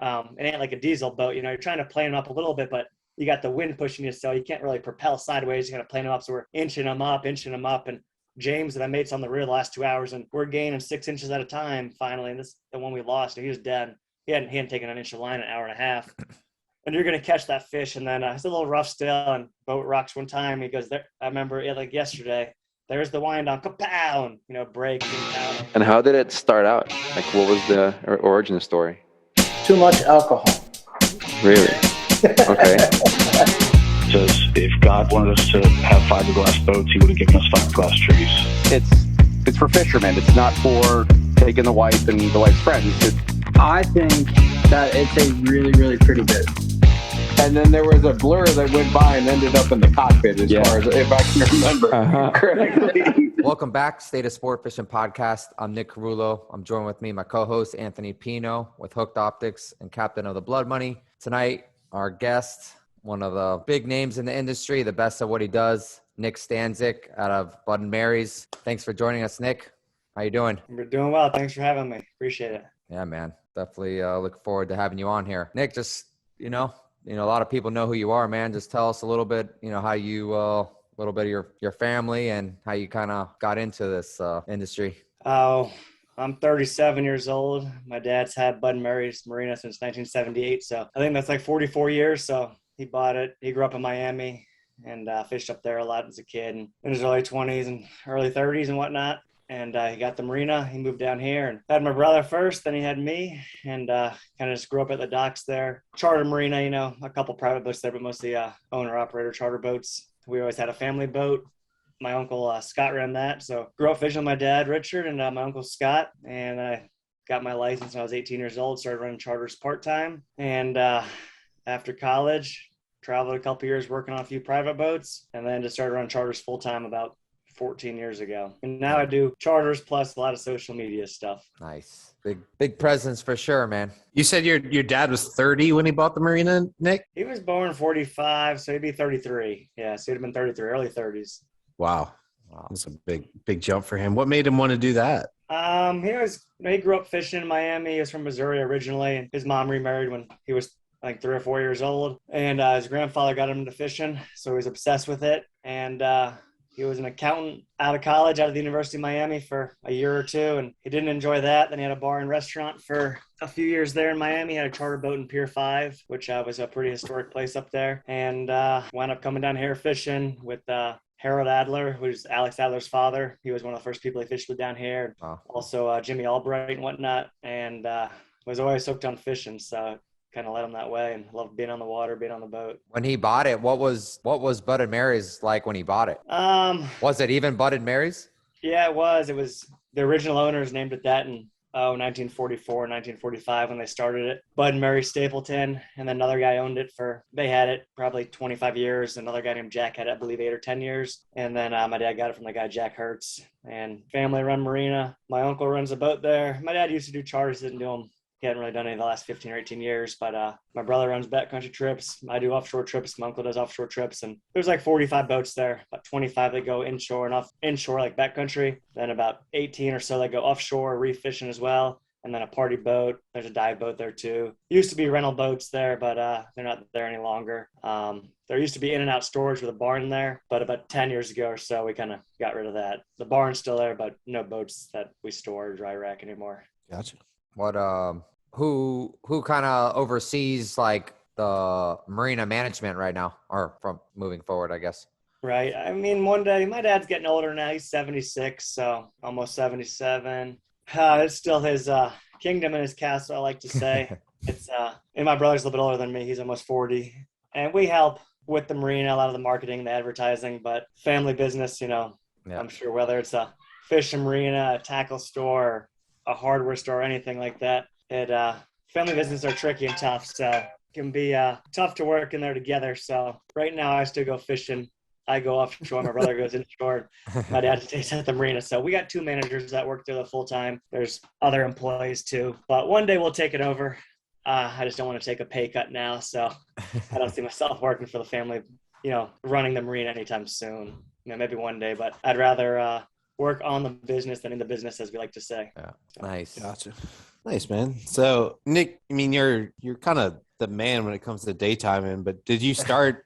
it ain't like a diesel boat. You're trying to plane them up a little bit, but you got the wind pushing you, so you can't really propel sideways. You got to plane them up. So we're inching them up. And James and I mate's on the rear the last 2 hours, and we're gaining 6 inches at a time finally. And this the one we lost, and he was dead. He hadn't taken an inch of line in an hour and a half. And you're going to catch that fish. And then it's a little rough still, and boat rocks one time. He goes, there. I remember it like yesterday. There's the wind on, kapow, and breaks and down. And how did it start out? Like, what was the origin story? Too much alcohol. Really? Okay. Says if God wanted us to have fiberglass boats, he would have given us fiberglass trees. It's for fishermen. It's not for taking the wife and the wife's friends. I think that it's a really, really pretty bit. And then there was a blur that went by and ended up in the cockpit, as far as if I can remember correctly. Welcome back, State of Swordfishing Podcast. I'm Nick Carullo. I'm joined with me, my co-host, Anthony Pino, with Hooked Optics and captain of the Blood Money. Tonight, our guest, one of the big names in the industry, the best at what he does, Nick Stanczyk out of Bud & Mary's. Thanks for joining us, Nick. How you doing? We're doing well. Thanks for having me. Appreciate it. Yeah, man. Definitely look forward to having you on here. Nick, just, a lot of people know who you are, man. Just tell us a little bit, how you, a little bit of your family and how you kind of got into this industry. Oh, I'm 37 years old. My dad's had Bud & Mary's Marina since 1978. So I think that's like 44 years. So he bought it. He grew up in Miami and fished up there a lot as a kid and in his early 20s and early 30s and whatnot. And he got the marina. He moved down here and had my brother first. Then he had me and kind of just grew up at the docks there. Charter marina, a couple private boats there, but mostly owner-operator charter boats. We always had a family boat. My uncle Scott ran that. So grew up fishing with my dad, Richard, and my uncle Scott. And I got my license when I was 18 years old, started running charters part-time. And after college, traveled a couple years working on a few private boats, and then just started running charters full-time about 14 years ago. And now I do charters plus a lot of social media stuff. Nice. Big presence for sure, man. You said your dad was 30 when he bought the marina, Nick? He was born 45, so he'd be 33. Yeah, so he'd have been 33, early 30s. Wow. That's a big jump for him. What made him want to do that? He grew up fishing in Miami. He was from Missouri originally, and his mom remarried when he was like 3 or 4 years old. And his grandfather got him into fishing, so he was obsessed with it. And he was an accountant out of college, out of the University of Miami for a year or two, and he didn't enjoy that. Then he had a bar and restaurant for a few years there in Miami. He had a charter boat in Pier 5, which was a pretty historic place up there, and wound up coming down here fishing with Harold Adler, who's Alex Adler's father. He was one of the first people he fished with down here. Wow. Also Jimmy Albright and whatnot, and was always hooked on fishing, so kind of led him that way and loved being on the water, being on the boat. When he bought it, what was Bud & Mary's like when he bought it? Was it even Bud & Mary's? Yeah, it was. It was the original owners named it that in 1944, 1945 when they started it. Bud & Mary Stapleton, and then another guy owned it they had it probably 25 years. Another guy named Jack had it, I believe, 8 or 10 years. And then my dad got it from the guy Jack Hertz. And family run marina. My uncle runs a boat there. My dad used to do charters, didn't do them. He hadn't really done any of the last 15 or 18 years, but my brother runs backcountry trips. I do offshore trips. My uncle does offshore trips, and there's like 45 boats there, about 25 that go inshore and inshore like backcountry, then about 18 or so that go offshore, reef fishing as well, and then a party boat. There's a dive boat there too. Used to be rental boats there, but they're not there any longer. There used to be in and out storage with a barn there, but about 10 years ago or so, we kind of got rid of that. The barn's still there, but no boats that we store or dry rack anymore. Gotcha. What who kind of oversees like the marina management right now, or from moving forward, I guess? Right. I mean, one day, my dad's getting older now. He's 76, so almost 77. It's still his kingdom and his castle, I like to say. And my brother's a little bit older than me. He's almost 40. And we help with the marina, a lot of the marketing, the advertising, but family business, I'm sure whether it's a fish and marina, a tackle store, a hardware store, anything like that, family businesses are tricky and tough, so it can be tough to work in there together. So right now I still go fishing. I go offshore. My brother goes inshore. My dad stays at the marina. So we got 2 managers that work there the full time. There's other employees too, but one day we'll take it over. I just don't want to take a pay cut now, so I don't see myself working for the family, running the marina anytime soon. Maybe one day, but I'd rather work on the business than in the business, as we like to say. Yeah, nice. Gotcha. Nice, man. So, Nick, I mean, you're kind of the man when it comes to daytiming, but did you start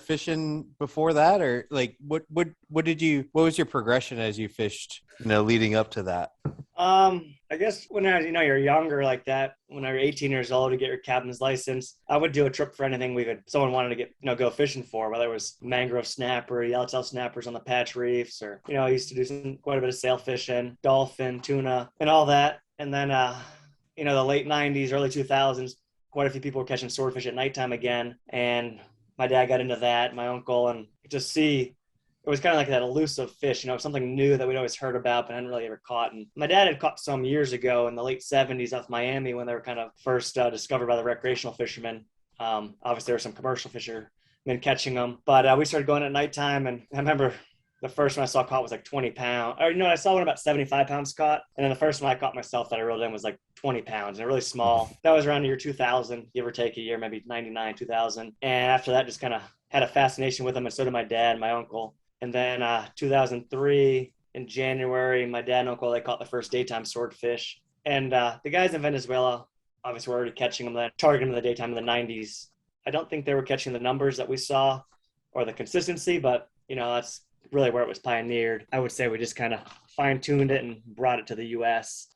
fishing before that, or like what was your progression as you fished, leading up to that? I guess when I was, you're younger like that, when I was 18 years old to get your captain's license, I would do a trip for anything someone wanted to get, go fishing for, whether it was mangrove snapper, yellowtail snappers on the patch reefs, or, I used to do quite a bit of sail fishing, dolphin, tuna, and all that. And then, the late 90s, early 2000s, quite a few people were catching swordfish at nighttime again. And my dad got into that, my uncle, and just see it was kind of like that elusive fish, something new that we'd always heard about but hadn't really ever caught. And my dad had caught some years ago in the late 70s off Miami when they were kind of first discovered by the recreational fishermen. Obviously, there were some commercial fishermen catching them, but we started going at nighttime. And I remember the first one I saw caught was like 20 pounds. Or, I saw one about 75 pounds caught. And then the first one I caught myself that I reeled in was like 20 pounds and really small. That was around the year 2000, give or take a year, maybe 99, 2000. And after that, just kind of had a fascination with them. And so did my dad and my uncle. And then 2003 in January, my dad and uncle, they caught the first daytime swordfish. And the guys in Venezuela, obviously, were already catching them, then targeting them in the daytime in the 90s. I don't think they were catching the numbers that we saw or the consistency, but, that's really where it was pioneered. I would say we just kind of fine-tuned it and brought it to the U.S.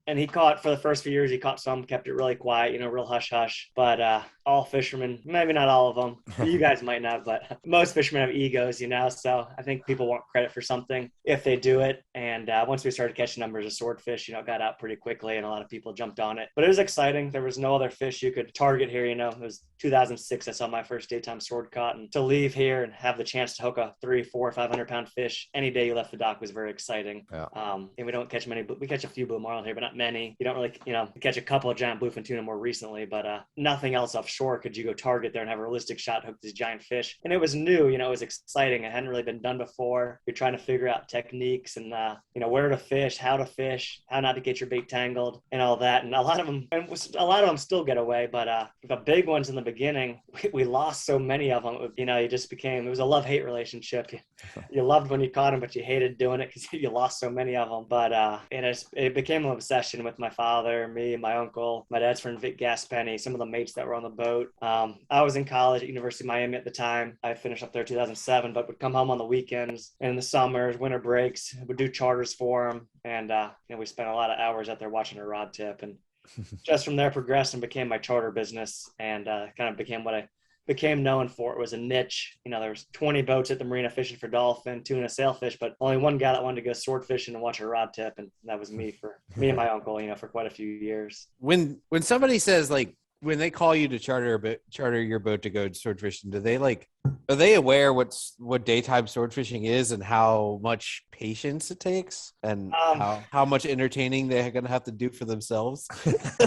And he caught, for the first few years, he caught some, kept it really quiet, real hush-hush. But all fishermen, maybe not all of them, you guys might not, but most fishermen have egos, so I think people want credit for something if they do it. And once we started catching numbers of swordfish, it got out pretty quickly and a lot of people jumped on it. But it was exciting. There was no other fish you could target here, it was 2006 I saw my first daytime sword caught. And to leave here and have the chance to hook a 300, 400, 500-pound fish any day you left the dock was very exciting. Yeah. And we don't catch many, we catch a few blue marlin here, but not many. You don't really, catch a couple of giant bluefin tuna more recently, but nothing else offshore could you go target there and have a realistic shot, hook these giant fish. And it was new, it was exciting. It hadn't really been done before. You're trying to figure out techniques and, where to fish, how not to get your bait tangled and all that. And a lot of them still get away, but the big ones in the beginning, we lost so many of them. It was a love-hate relationship. You loved when you caught them, but you hated doing it because you lost so many of them. But it became an obsession with my father, me, my uncle, my dad's friend Vic Gaspenny, some of the mates that were on the boat. I was in college at University of Miami at the time. I finished up there 2007, but would come home on the weekends and in the summers, winter breaks, would do charters for them. And we spent a lot of hours out there watching a rod tip. And just from there progressed and became my charter business, and kind of became what I became known for. It was a niche. There was 20 boats at the marina fishing for dolphin, tuna, sailfish, but only one guy that wanted to go sword fishing and watch a rod tip, and that was me and my uncle, for quite a few years. When somebody says, like, when they call you to charter your boat to go sword fishing, are they aware what daytime sword fishing is and how much patience it takes and how much entertaining they're going to have to do for themselves?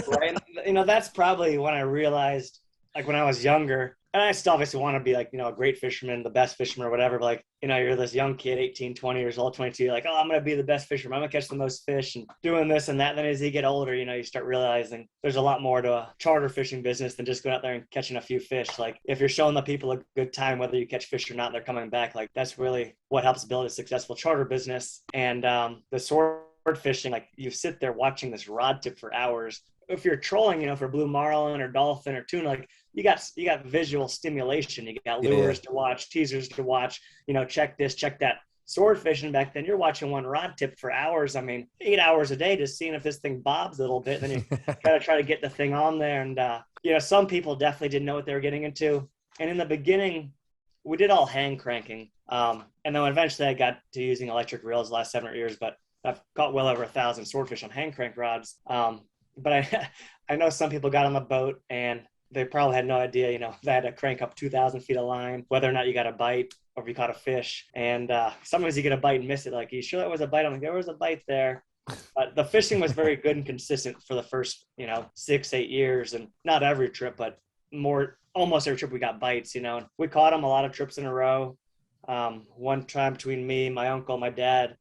Right. That's probably when I realized, like, when I was younger, and I still obviously want to be like, a great fisherman, the best fisherman or whatever. But like, you're this young kid, 18, 20 years old, 22, you're like, oh, I'm going to be the best fisherman. I'm going to catch the most fish and doing this and that. And then as you get older, you start realizing there's a lot more to a charter fishing business than just going out there and catching a few fish. Like, if you're showing the people a good time, whether you catch fish or not, they're coming back. Like, that's really what helps build a successful charter business. And the sword fishing, like, you sit there watching this rod tip for hours. If you're trolling, for blue marlin or dolphin or tuna, like, you got visual stimulation. You got lures to watch, teasers to watch, check this, check that. Sword fishing back then, you're watching one rod tip for hours. 8 hours a day, just seeing if this thing bobs a little bit. Then you gotta try to get the thing on there. And some people definitely didn't know what they were getting into. And in the beginning, we did all hand cranking. And then eventually I got to using electric reels the last 7 or 8 years, but I've caught well over 1,000 swordfish on hand crank rods. But I know some people got on the boat and they probably had no idea, they had to crank up 2,000 feet of line, whether or not you got a bite or if you caught a fish. And sometimes you get a bite and miss it. Like, you sure that was a bite? I'm like, there was a bite there. But the fishing was very good and consistent for the first, 6-8 years. And not every trip, but almost every trip we got bites, And we caught them a lot of trips in a row. One time between me, my uncle, my dad,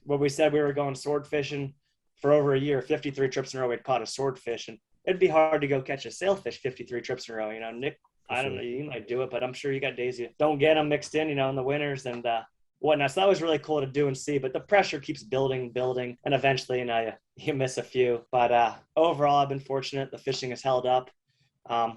where we said we were going sword fishing for over a year, 53 trips in a row, we'd caught a swordfish. And it'd be hard to go catch a sailfish 53 trips in a row. Nick, I don't know, you might do it, but I'm sure you got days you don't get them mixed in, in the winters. And whatnot. So that was really cool to do and see, but the pressure keeps building, and eventually, you miss a few. But overall, I've been fortunate. The fishing has held up.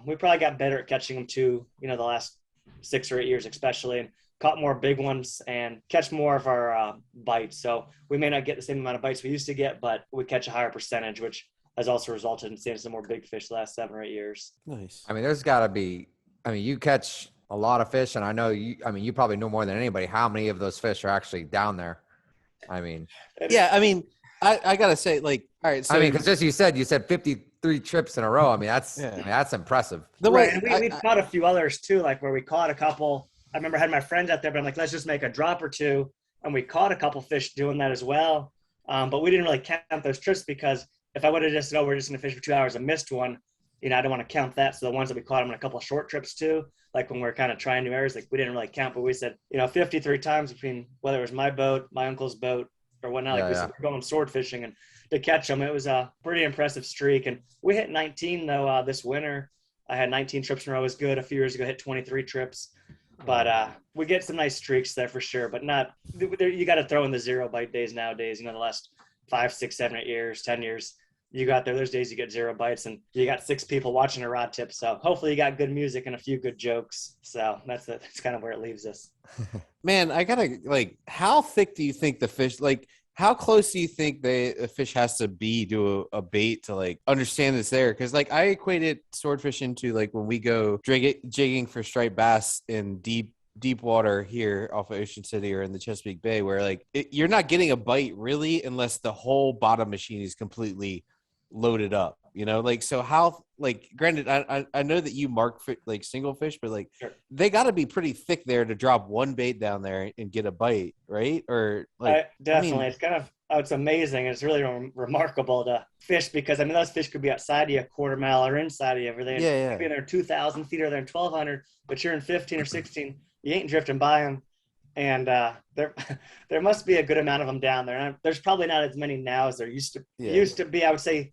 We probably got better at catching them too, the last 6 or 8 years, especially, and caught more big ones and catch more of our bites. So we may not get the same amount of bites we used to get, but we catch a higher percentage, which has also resulted in seeing some more big fish the last 7 or 8 years. Nice. I mean, there's got to be, you catch a lot of fish, and I know you probably know more than anybody how many of those fish are actually down there. Yeah, I gotta say, like, all right. So because just you said 53 trips in a row. That's impressive. And we caught a few others too, like where we caught a couple. I remember I had my friends out there, but I'm like, let's just make a drop or two, and we caught a couple fish doing that as well. But we didn't really count those trips because if I would have just said, we're just gonna fish for 2 hours and missed one, I don't want to count that. So the ones that we caught them in a couple of short trips too, like when we're kind of trying new areas, like we didn't really count, but we said, 53 times between whether it was my boat, my uncle's boat, or whatnot. Like we said, we're going sword fishing, and to catch them, it was a pretty impressive streak. And we hit 19 though this winter. I had 19 trips in a row. It was good. A few years ago, I hit 23 trips. But we get some nice streaks there for sure. But not you got to throw in the 0 bite days nowadays. The last 5, 6, 7, 8 years, 10 years. You got there. There's days you get 0 bites, and you got 6 people watching a rod tip. So hopefully you got good music and a few good jokes. So that's kind of where it leaves us. Man, I gotta how thick do you think the fish? How close do you think the fish has to be to a bait to understand it's there? Because I equated swordfishing to when we go jigging for striped bass in deep water here off of Ocean City or in the Chesapeake Bay, where you're not getting a bite really unless the whole bottom machine is completely loaded up, so how, granted, I know that you mark for single fish, but sure. They got to be pretty thick there to drop one bait down there and get a bite, right? Or definitely, it's amazing. It's really remarkable to fish because those fish could be outside of you a quarter mile or inside of you. Maybe they're 2,000 feet or they're 1,200, but you're in 15 or 16. You ain't drifting by them. And there must be a good amount of them down there. And there's probably not as many now as there used to be, I would say.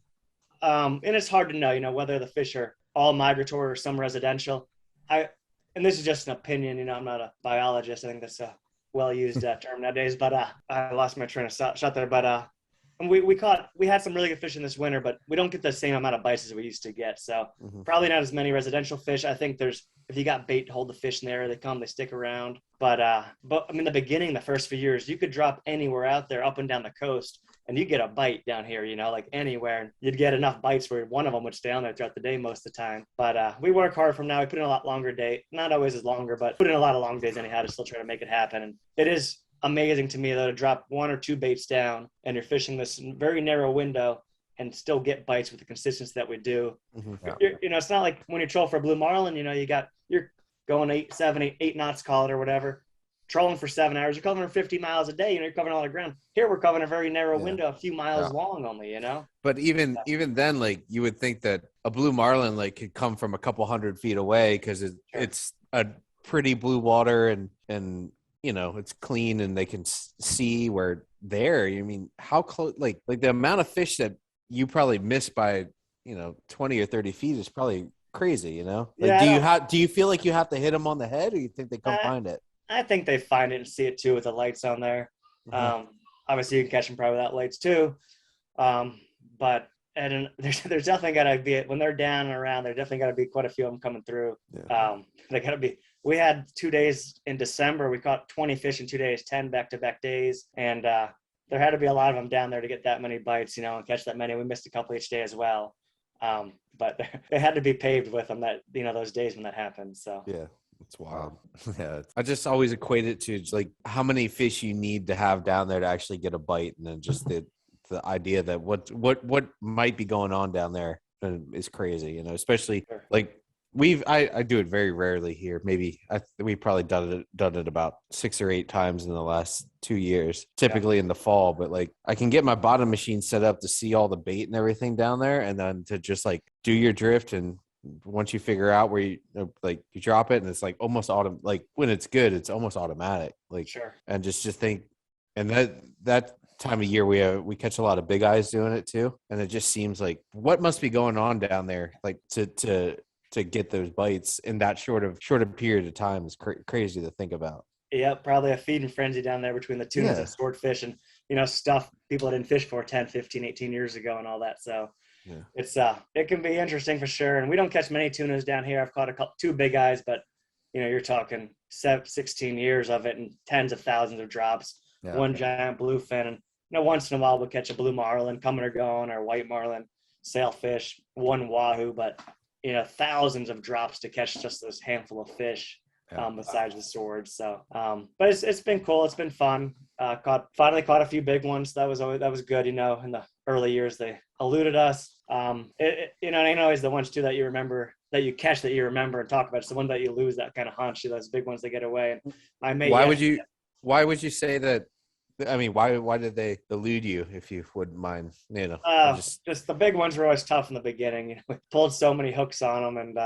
And it's hard to know, whether the fish are all migratory or some residential. And this is just an opinion, I'm not a biologist. I think that's a well-used term nowadays. But I lost my train of thought there. But and we had some really good fish in this winter, but we don't get the same amount of bites as we used to get. So probably not as many residential fish. I think if you got bait to hold the fish in there, they come, they stick around. But the beginning, the first few years, you could drop anywhere out there up and down the coast and you get a bite down here, anywhere. And you'd get enough bites where one of them would stay on there throughout the day most of the time. But we work hard from now. We put in a lot longer day, not always as longer, but put in a lot of long days anyhow to still try to make it happen. And it is amazing to me though to drop 1 or 2 baits down and you're fishing this very narrow window and still get bites with the consistency that we do. It's not like when you troll for a blue marlin, you're going 8, 7, 8 knots, call it, or whatever, trolling for 7 hours. You're covering 50 miles a day. You're covering all the ground. Here we're covering a very narrow window, a few miles long only. But even then, you would think that a blue marlin could come from a couple 100 feet away because it's a pretty blue water and it's clean and they can see where there. How close? The amount of fish that you probably miss by 20 or 30 feet is probably crazy. Do you feel like you have to hit them on the head, or you think they come find it? I think they find it and see it too with the lights on there. Obviously, you can catch them probably without lights too. But there's definitely got to be, when they're down and around, there definitely got to be quite a few of them coming through. They got to be. We had 2 days in December. We caught 20 fish in 2 days, 10 back-to-back days, and there had to be a lot of them down there to get that many bites, and catch that many. We missed a couple each day as well. But they had to be paved with them those days when that happened. So yeah. It's wild. Yeah, I just always equate it to how many fish you need to have down there to actually get a bite, and then just the idea that what might be going on down there is crazy. Especially I do it very rarely here. Maybe we probably done it about 6 or 8 times in the last 2 years, typically in the fall. But I can get my bottom machine set up to see all the bait and everything down there, and then to just do your drift. And once you figure out where you you drop it, and it's almost when it's good, it's almost automatic. Sure. And just think, and that time of year we catch a lot of big eyes doing it too, and it just seems what must be going on down there to get those bites in that short of period of time is crazy to think about. Yep, probably a feeding frenzy down there between the tunas and swordfish and, stuff people didn't fish for 10, 15, 18 years ago and all that. So it's it can be interesting for sure. And we don't catch many tunas down here. I've caught two big eyes, but you're talking 16 years of it and tens of thousands of drops. Yeah. One giant bluefin, and once in a while we'll catch a blue marlin coming or going, or white marlin, sailfish, one wahoo, but thousands of drops to catch just this handful of fish. Besides the swords. So but it's been cool, it's been fun. Finally caught a few big ones. That was good. In the early years they eluded us. It ain't always the ones too that you remember, that you catch, that you remember and talk about. It's the one that you lose that kind of haunts you, those big ones that get away. And why would you say that? I mean, why did they elude you, if you wouldn't mind? Just the big ones were always tough in the beginning. We pulled so many hooks on them, and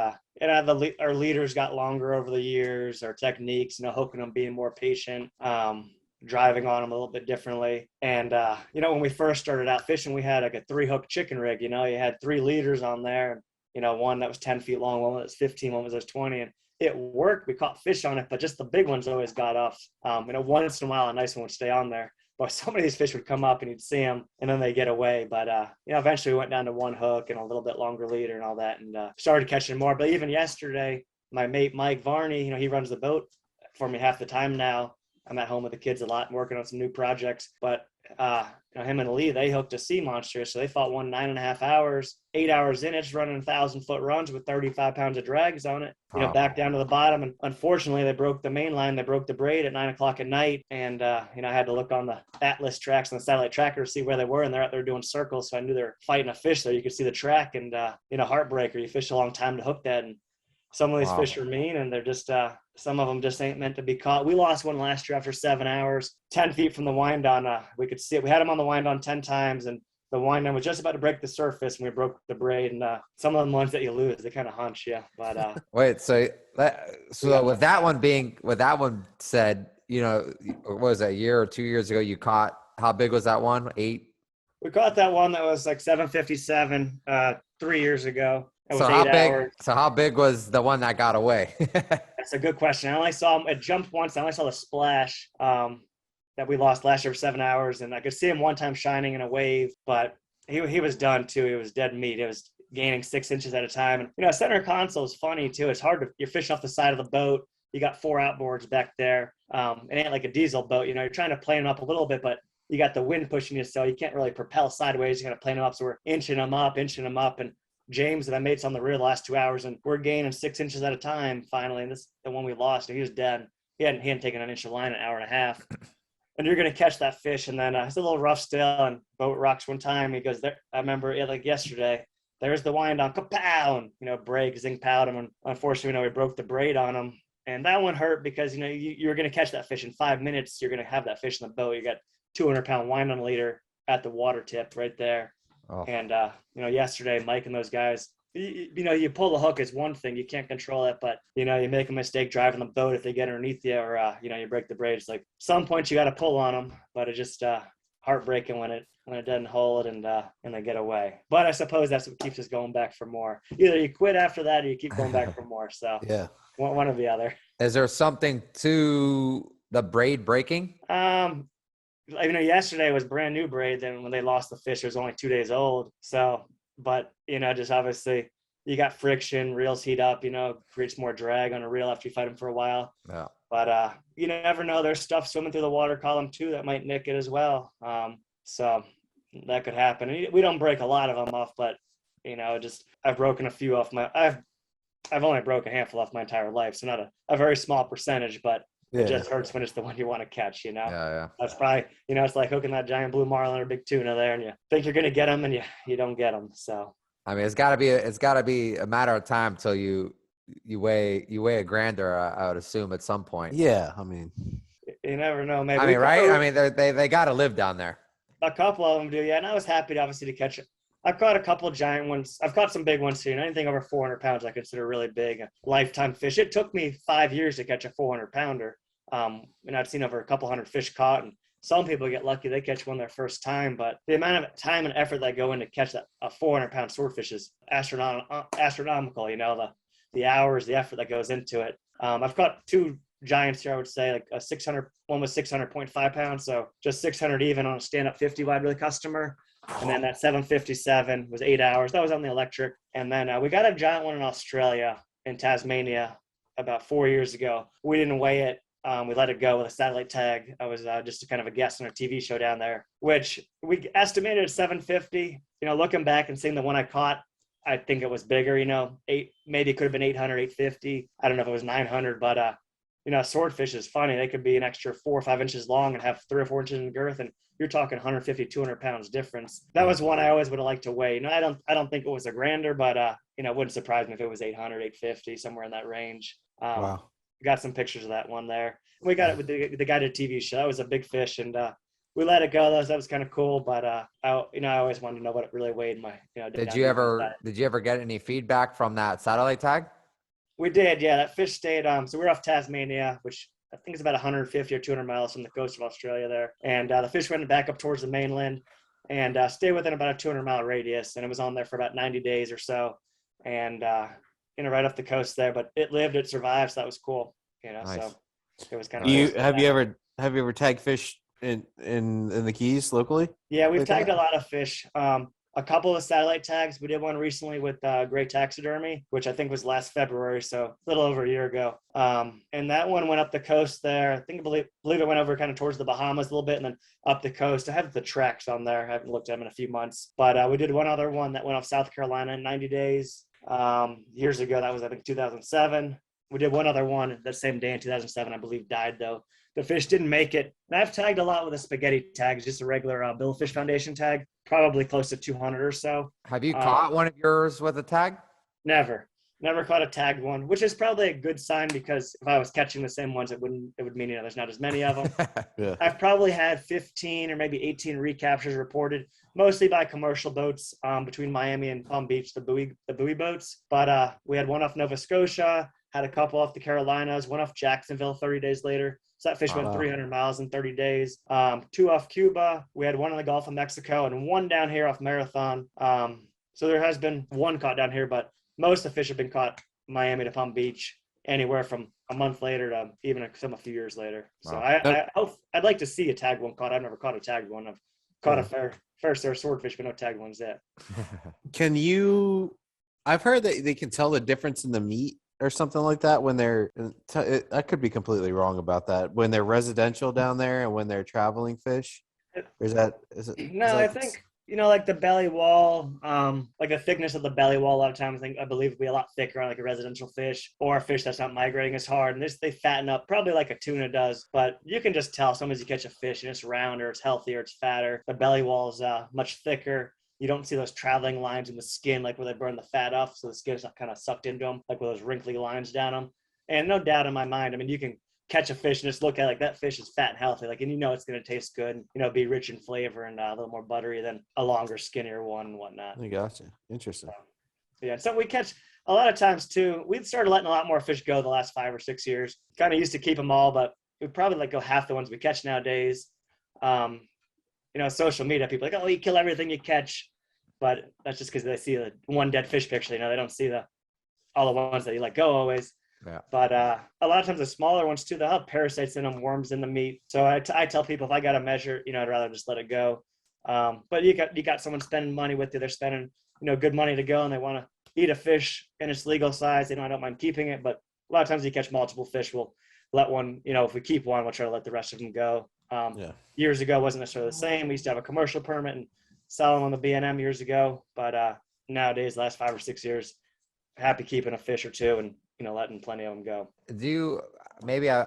our leaders got longer over the years. Our techniques, hooking them, being more patient, driving on them a little bit differently. And when we first started out fishing, we had like a 3-hook chicken rig. You had 3 leaders on there, and one that was 10 feet long, one that was 15, one was 20, and it worked. We caught fish on it, but just the big ones always got off. Once in a while, a nice one would stay on there. But so many of these fish would come up and you'd see them and then they get away. But, eventually we went down to 1 hook and a little bit longer leader and all that, and started catching more. But even yesterday, my mate, Mike Varney, he runs the boat for me half the time now. I'm at home with the kids a lot and working on some new projects. But him and Lee, they hooked a sea monster. So they fought one 9.5 hours, 8 hours in. It's running 1,000-foot runs with 35 pounds of drags on it, back down to the bottom. And unfortunately, they broke the main line. They broke the braid at 9 o'clock at night. And, I had to look on the Atlas tracks and the satellite tracker to see where they were. And they're out there doing circles. So I knew they were fighting a fish there. You could see the track, and, heartbreaker. You fish a long time to hook that. And some of these fish are mean, and they're just, some of them just ain't meant to be caught. We lost one last year after 7 hours, 10 feet from the wind on. We could see it. We had him on the wind on 10 times, and the wind on was just about to break the surface, and we broke the braid. And some of them ones that you lose, they kind of haunt you. But wait, with that one said, what was that, a year or 2 years ago? You caught, how big was that one? 8? We caught that one that was like 757 3 years ago. So how big was the one that got away? That's a good question. I only saw him. It jumped once. I only saw the splash that we lost last year for 7 hours, and I could see him one time shining in a wave, but he was done too. He was dead meat. It was gaining 6 inches at a time. And center console is funny too. It's hard you're fishing off the side of the boat. You got 4 outboards back there. It ain't like a diesel boat. You're trying to plane them up a little bit, but you got the wind pushing you, so you can't really propel sideways. You got to plane them up. So we're inching them up, and James and I made some on the rear the last 2 hours, and we're gaining 6 inches at a time finally. And this the one we lost, and he was dead. He hadn't taken an inch of line in an hour and a half. And you're going to catch that fish. And then it's a little rough still, and boat rocks one time. He goes there. I remember like yesterday, there's the wind on, kapow, and braid, zing powed him. And unfortunately, we broke the braid on him. And that one hurt because, you're going to catch that fish in 5 minutes. You're going to have that fish in the boat. You got 200-pound wind on leader at the water tip right there. Oh. And, yesterday, Mike and those guys, you pull the hook is one thing. You can't control it, but, you make a mistake driving the boat if they get underneath you, or, you break the braid. It's like some points you got to pull on them, but it's just heartbreaking when it doesn't hold and they get away. But I suppose that's what keeps us going back for more. Either you quit after that or you keep going back for more. So yeah, one or the other. Is there something to the braid breaking? Yesterday was brand new braid. Then when they lost the fish, it was only 2 days old. So, but, just obviously you got friction, reels heat up, creates more drag on a reel after you fight them for a while. Yeah. But you never know. There's stuff swimming through the water column too that might nick it as well. So that could happen. We don't break a lot of them off, but, I've broken a few off I've only broken a handful off my entire life. So not a very small percentage, but it just hurts when it's the one you want to catch, Yeah. That's probably, it's like hooking that giant blue marlin or big tuna there, and you think you're going to get them, and you don't get them. So, I mean, it's got to be a matter of time till you weigh a grander, I would assume, at some point. Yeah. I mean, you never know. Maybe. I mean, right? I mean, they got to live down there. A couple of them do. Yeah. And I was happy to catch it. I've caught a couple of giant ones. I've caught some big ones too. Anything over 400 pounds, I consider really big. A lifetime fish. It took me 5 years to catch a 400 pounder. And I've seen over a couple hundred fish caught, and some people get lucky. They catch one their first time, but the amount of time and effort that go in to catch a 400-pound swordfish is astronomical. The hours, the effort that goes into it. I've caught 2 giants here, I would say, like a 600, one was 600.5 pounds. So just 600 even on a stand-up 50 wide with a customer. And then that 757 was 8 hours. That was on the electric. And then we got a giant one in Australia, in Tasmania, about 4 years ago. We didn't weigh it. We let it go with a satellite tag. I was just kind of a guest on a TV show down there, which we estimated at 750. Looking back and seeing the one I caught, I think it was bigger, maybe it could have been 800, 850. I don't know if it was 900, but, swordfish is funny. They could be an extra 4 or 5 inches long and have 3 or 4 inches in girth. And you're talking 150, 200 pounds difference. That was one I always would have liked to weigh. I don't think it was a grander, but, it wouldn't surprise me if it was 800, 850, somewhere in that range. Wow. Got some pictures of that one there. We got it with the guy did TV show. That was a big fish, and we let it go. That was kind of cool. But I always wanted to know what it really weighed. Did you ever get any feedback from that satellite tag? We did, yeah. That fish stayed. So we're off Tasmania, which I think is about 150 or 200 miles from the coast of Australia there. And the fish went back up towards the mainland and stayed within about a 200-mile radius. And it was on there for about 90 days or so, and right off the coast there. But it lived, it survived, so that was cool. Nice. So it was kind of. Have you ever tagged fish in the Keys locally? Yeah, we've tagged a lot of fish. A couple of satellite tags. We did one recently with Gray Taxidermy, which I think was last February, so a little over a year ago. And that one went up the coast there. I believe it went over kind of towards the Bahamas a little bit and then up the coast. I have the tracks on there. I haven't looked at them in a few months. But we did one other one that went off South Carolina in 90 days. Years ago, that was, I think, 2007. We did one other one that same day in 2007, I believe, died though. The fish didn't make it. And I've tagged a lot with a spaghetti tag, just a regular Billfish Foundation tag, probably close to 200 or so. Have you caught one of yours with a tag? Never caught a tagged one, which is probably a good sign, because if I was catching the same ones, it would mean, there's not as many of them. Yeah. I've probably had 15 or maybe 18 recaptures reported, mostly by commercial boats between Miami and Palm Beach, the buoy boats. But we had one off Nova Scotia, had a couple off the Carolinas, one off Jacksonville 30 days later. So that fish went 300 miles in 30 days. 2 off Cuba. We had one in the Gulf of Mexico and one down here off Marathon. So there has been one caught down here, but most of the fish have been caught Miami to Palm Beach, anywhere from a month later to even a few years later. So I'd like to see a tagged one caught. I've never caught a tagged one. I've caught a fair share of swordfish, but no tagged ones yet. I've heard that they can tell the difference in the meat or something like that when they're, I could be completely wrong about that, when they're residential down there and when they're traveling fish. Or I think, like the belly wall, like the thickness of the belly wall, a lot of times I believe would be a lot thicker on like a residential fish or a fish that's not migrating as hard. And they fatten up probably like a tuna does, but you can just tell sometimes you catch a fish and it's rounder, it's healthier, it's fatter. The belly wall is much thicker. You don't see those traveling lines in the skin, like where they burn the fat off, so the skin's not kind of sucked into them, like with those wrinkly lines down them. And no doubt in my mind, I mean, you can catch a fish and just look at it like that fish is fat and healthy, like, and it's going to taste good, be rich in flavor and a little more buttery than a longer, skinnier one and whatnot. I gotcha. Interesting. So we catch a lot of times too. We've started letting a lot more fish go the last 5 or 6 years. Kind of used to keep them all, but we probably let go half the ones we catch nowadays. Social media, people are like, oh, you kill everything you catch. But that's just because they see the one dead fish picture. They don't see all the ones that you let go always. Yeah. But a lot of times the smaller ones too, they'll have parasites in them, worms in the meat. So I tell people, if I got to measure, I'd rather just let it go. But you got someone spending money with you. They're spending, good money to go, and they want to eat a fish in its legal size. I don't mind keeping it, but a lot of times you catch multiple fish, we'll let one, if we keep one, we'll try to let the rest of them go. Years ago, it wasn't necessarily the same. We used to have a commercial permit and sell them on the B&M years ago. But nowadays, last 5 or 6 years, happy keeping a fish or two and, letting plenty of them go.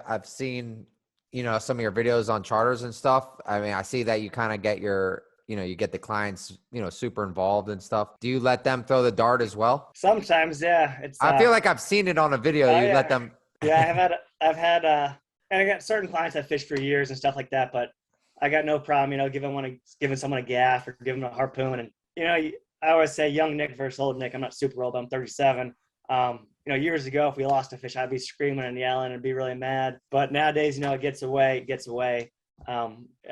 I've seen, some of your videos on charters and stuff. I mean, I see that you kind of get you get the clients, super involved and stuff. Do you let them throw the dart as well? Sometimes, yeah. I feel like I've seen it on a video. Let them. Yeah, I've had, and I got certain clients that fished for years and stuff like that, but I got no problem, giving someone a gaff or giving them a harpoon. And, I always say young Nick versus old Nick. I'm not super old, but I'm 37. Years ago, if we lost a fish, I'd be screaming and yelling and be really mad. But nowadays, it gets away. I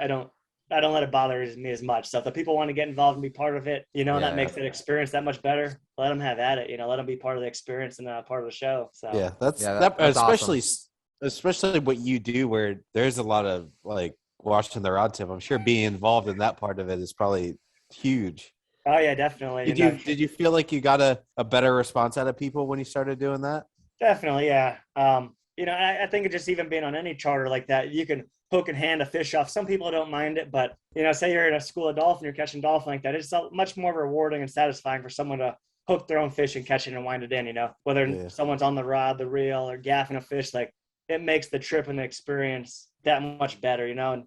don't let it bother me as much. So if the people want to get involved and be part of it, that makes that experience that much better. Let them have at it. Let them be part of the experience and part of the show. So that's especially awesome. especially what you do where there's a lot of like watching the rod tip. I'm sure being involved in that part of it is probably huge. Oh yeah, definitely. Did you feel like you got a better response out of people when you started doing that? Definitely, yeah. I think it just even being on any charter like that, you can hook and hand a fish off. Some people don't mind it, but say you're in a school of dolphin, you're catching dolphin like that. It's much more rewarding and satisfying for someone to hook their own fish and catch it and wind it in. Whether someone's on the rod, the reel, or gaffing a fish, like it makes the trip and the experience that much better. And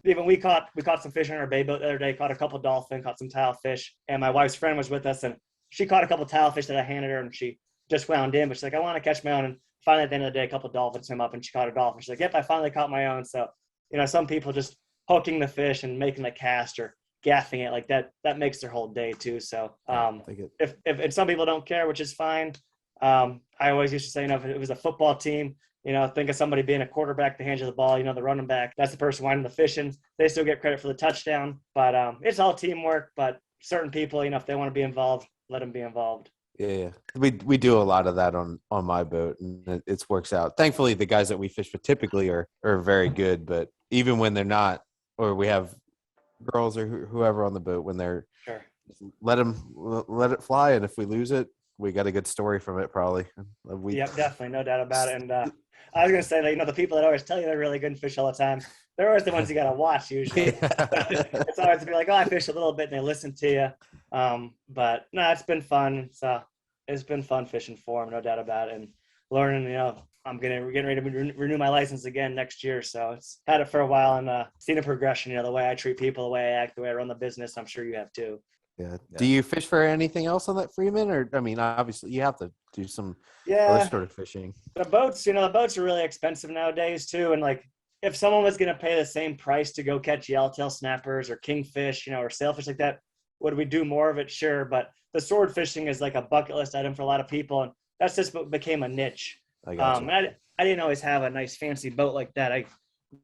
even we caught some fish on our bay boat the other day. Caught a couple dolphin, caught some tile fish, and my wife's friend was with us, and she caught a couple tile fish that I handed her, and she just wound in, but she's like, I want to catch my own. And finally, at the end of the day, a couple dolphins came up, and she caught a dolphin. She's like, yep, I finally caught my own. So, some people just hooking the fish and making the cast or gaffing it like that makes their whole day too. So, if some people don't care, which is fine. I always used to say, if it was a football team, think of somebody being a quarterback, the hands of the ball, the running back, that's the person winding the fishing. They still get credit for the touchdown, but it's all teamwork. But certain people, if they want to be involved, let them be involved. Yeah, we do a lot of that on my boat, and it works out. Thankfully, the guys that we fish with typically are very good, but even when they're not, or we have girls or whoever on the boat, when they're sure, let it fly, and if we lose it, we got a good story from it probably. Yep, definitely, no doubt about it. And I was gonna say that the people that always tell you they're really good and fish all the time, they're always the ones you gotta watch usually. It's always to be like, oh, I fish a little bit, and they listen to you. But no, it's been fun. So it's been fun fishing for them, no doubt about it, and learning. We're getting ready to renew my license again next year, so it's had it for a while and seen a progression. The way I treat people, the way I act, the way I run the business. I'm sure you have too. Yeah. Do you fish for anything else on that Freeman, or obviously you have to do some other sort of fishing. The boats, the boats are really expensive nowadays too, and like if someone was going to pay the same price to go catch yellowtail snappers or kingfish, or sailfish like that, would we do more of it? Sure, but the sword fishing is like a bucket list item for a lot of people, and that's just what became a niche. I didn't always have a nice fancy boat like that. I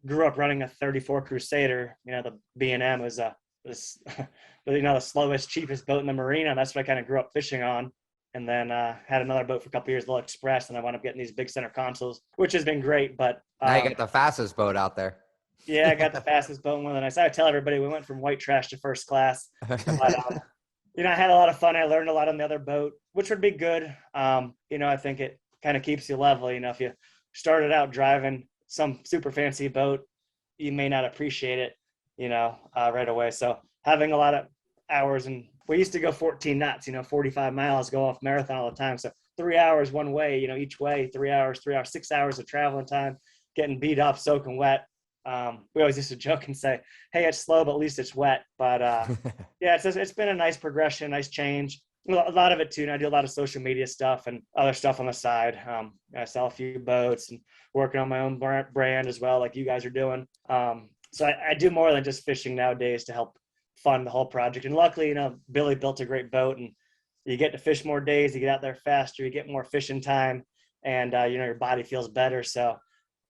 grew up running a 34 Crusader. The B&M was the slowest, cheapest boat in the marina. That's what I kind of grew up fishing on. And then had another boat for a couple of years, Little Express, and I wound up getting these big center consoles, which has been great. But now you got the fastest boat out there. Yeah, I got the fastest boat, one of the nice. I tell everybody we went from white trash to first class. But I had a lot of fun. I learned a lot on the other boat, which would be good. I think it kind of keeps you level. If you started out driving some super fancy boat, you may not appreciate it, right away. So having a lot of hours, and we used to go 14 knots, 45 miles, go off marathon all the time. So 3 hours one way, each way, 3 hours, 6 hours of traveling time, getting beat up, soaking wet. We always used to joke and say, hey, it's slow, but at least it's wet. But yeah, it's been a nice progression, nice change. A lot of it too. And I do a lot of social media stuff and other stuff on the side. I sell a few boats and working on my own brand as well, like you guys are doing. So I do more than just fishing nowadays to help fund the whole project. And luckily, Billy built a great boat, and you get to fish more days, you get out there faster, you get more fishing time, and your body feels better. So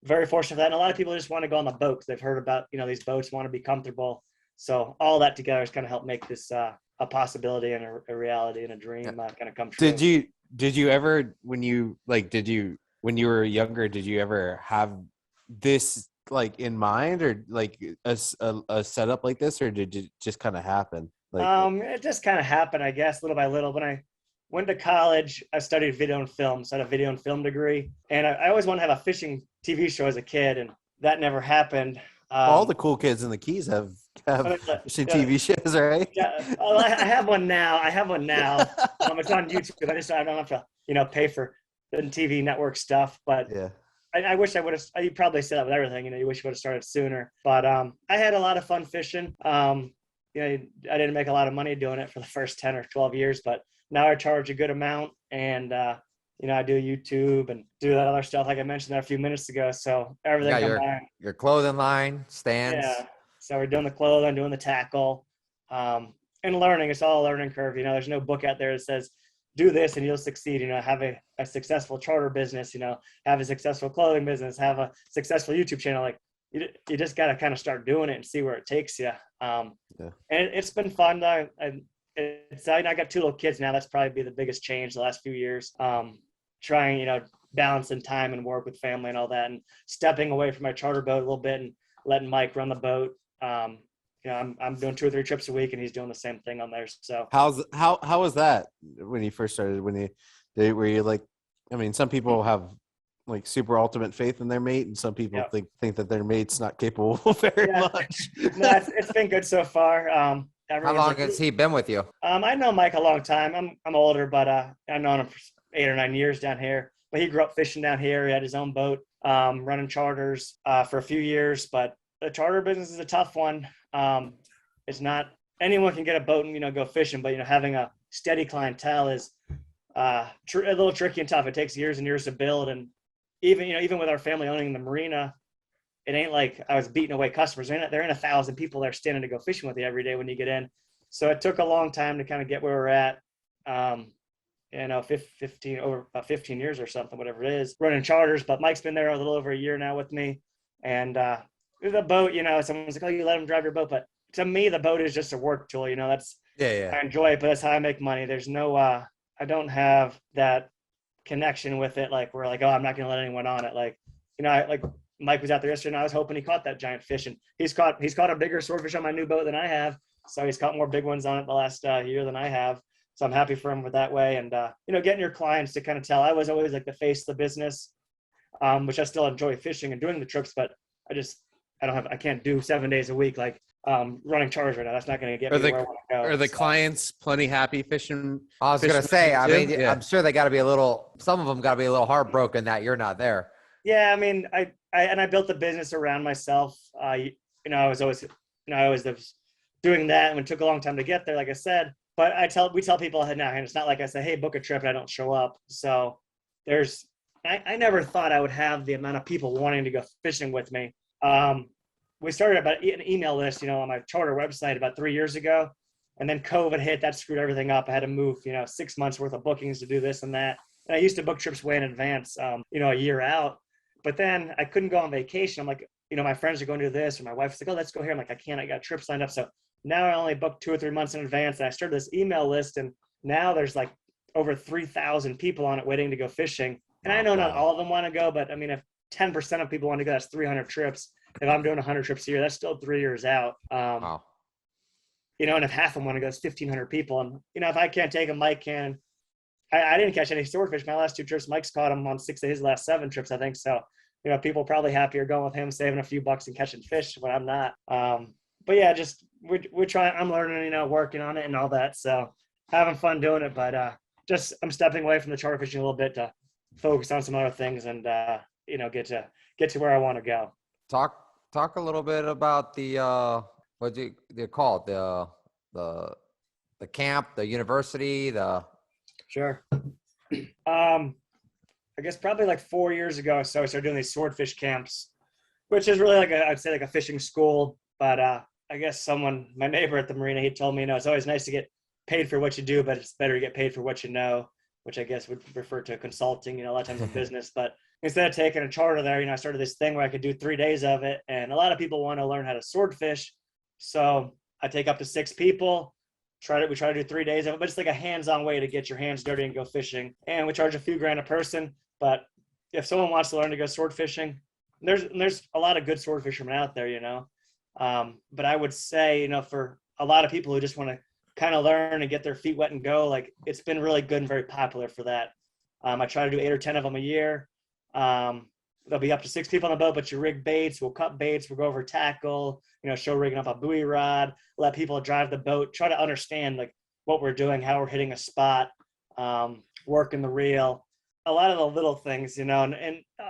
very fortunate for that. And a lot of people just want to go on the boat because they've heard about, these boats, want to be comfortable. So all that together has kind of helped make this a possibility and a reality and a dream kind of come true. Did you ever, when you were younger, did you ever have this like in mind, or like a setup like this, or did it just kind of happen? It just kind of happened, I guess, little by little. When I went to college, I studied video and film, so I had a video and film degree, and I always wanted to have a fishing TV show as a kid, and that never happened. All the cool kids in the Keys have fishing TV shows, right? Yeah, well, I have one now. It's on YouTube. I don't have to, pay for the TV network stuff, but yeah. I wish I would have. You probably said that with everything. You wish you would have started sooner. But I had a lot of fun fishing. I didn't make a lot of money doing it for the first 10 or 12 years, but now I charge a good amount, and I do YouTube and do that other stuff like I mentioned there a few minutes ago. So everything combined. Your clothing line, stands. Yeah. So we're doing the clothing, doing the tackle, and learning. It's all a learning curve. There's no book out there that says do this and you'll succeed. Have a successful charter business. Have a successful clothing business. Have a successful YouTube channel. Like you just got to kind of start doing it and see where it takes you. And it's been fun. I got 2 little kids now. That's probably be the biggest change the last few years. Trying, balancing time and work with family and all that, and stepping away from my charter boat a little bit and letting Mike run the boat. I'm doing 2 or 3 trips a week, and he's doing the same thing on there. So how was that when you first started? Were you like, I mean, some people have like super ultimate faith in their mate, and some people think that their mate's not capable very much. No, it's been good so far. How long has he been with you? I know Mike a long time. I'm older, but I've known him for 8 or 9 years down here. But he grew up fishing down here. He had his own boat, running charters for a few years. But the charter business is a tough one. It's not anyone can get a boat and go fishing, but having a steady clientele is a little tricky and tough. It takes years and years to build, and even with our family owning the marina, it ain't like I was beating away customers. There ain't 1,000 people there standing to go fishing with you every day when you get in. So it took a long time to kind of get where we're at. 15 years or something, whatever it is, running charters. But Mike's been there a little over a year now with me. And the boat, someone's like, oh, you let him drive your boat. But to me, the boat is just a work tool. That's I enjoy it, but that's how I make money. There's no, I don't have that connection with it. Like we're like, oh, I'm not going to let anyone on it. Like, like Mike was out there yesterday, and I was hoping he caught that giant fish, and he's caught a bigger swordfish on my new boat than I have. So he's caught more big ones on it the last year than I have. So I'm happy for him with that way. And, getting your clients to kind of tell, I was always like the face of the business, which I still enjoy fishing and doing the trips, but I can't do 7 days a week. Like, running charters right now. That's not going to get me where I want to go. Are the clients plenty happy fishing? I was going to say, I'm sure they got to be some of them got to be a little heartbroken that you're not there. Yeah. I mean, I built the business around myself. I was always doing that, and it took a long time to get there, like I said, but we tell people ahead now, and it's not like I say, hey, book a trip and I don't show up. So I never thought I would have the amount of people wanting to go fishing with me. We started about an email list, on my charter website about 3 years ago. And then COVID hit, that screwed everything up. I had to move, 6 months worth of bookings to do this and that. And I used to book trips way in advance, a year out. But then I couldn't go on vacation. I'm like, my friends are going to do this, or my wife's like, oh, let's go here. I'm like, I can't, I got trips lined up. So now I only book 2 or 3 months in advance. And I started this email list, and now there's like over 3,000 people on it waiting to go fishing. And I know not all of them want to go, but I mean, if 10% of people want to go, that's 300 trips. If I'm doing 100 trips a year, that's still 3 years out. And if half of them want to go, it's 1,500 people. And, if I can't take them, Mike can. I didn't catch any swordfish my last 2 trips. Mike's caught them on 6 of his last 7 trips, I think. So, people probably happier going with him, saving a few bucks and catching fish when I'm not. But yeah, just we're trying. I'm learning, working on it and all that. So having fun doing it. But I'm stepping away from the charter fishing a little bit to focus on some other things and get to where I want to go. Talk a little bit about the what do you call it, the camp, the university, Sure. I guess probably like 4 years ago or so, I started doing these Swordfish Camps, which is really I'd say like a fishing school. But I guess my neighbor at the marina, he told me, it's always nice to get paid for what you do, but it's better to get paid for what you know, which I guess would refer to consulting, a lot of times in business. But instead of taking a charter there, I started this thing where I could do 3 days of it. And a lot of people want to learn how to swordfish. So I take up to 6 people. We try to do 3 days of it, but it's like a hands-on way to get your hands dirty and go fishing. And we charge a few grand a person. But if someone wants to learn to go sword fishing, there's a lot of good sword fishermen out there, But I would say, for a lot of people who just want to kind of learn and get their feet wet and go, like, it's been really good and very popular for that. I try to do 8 or 10 of them a year. There'll be up to 6 people on the boat, but you rig baits, we'll cut baits, we'll go over tackle, show rigging up a buoy rod, let people drive the boat, try to understand like what we're doing, how we're hitting a spot, working the reel, a lot of the little things, and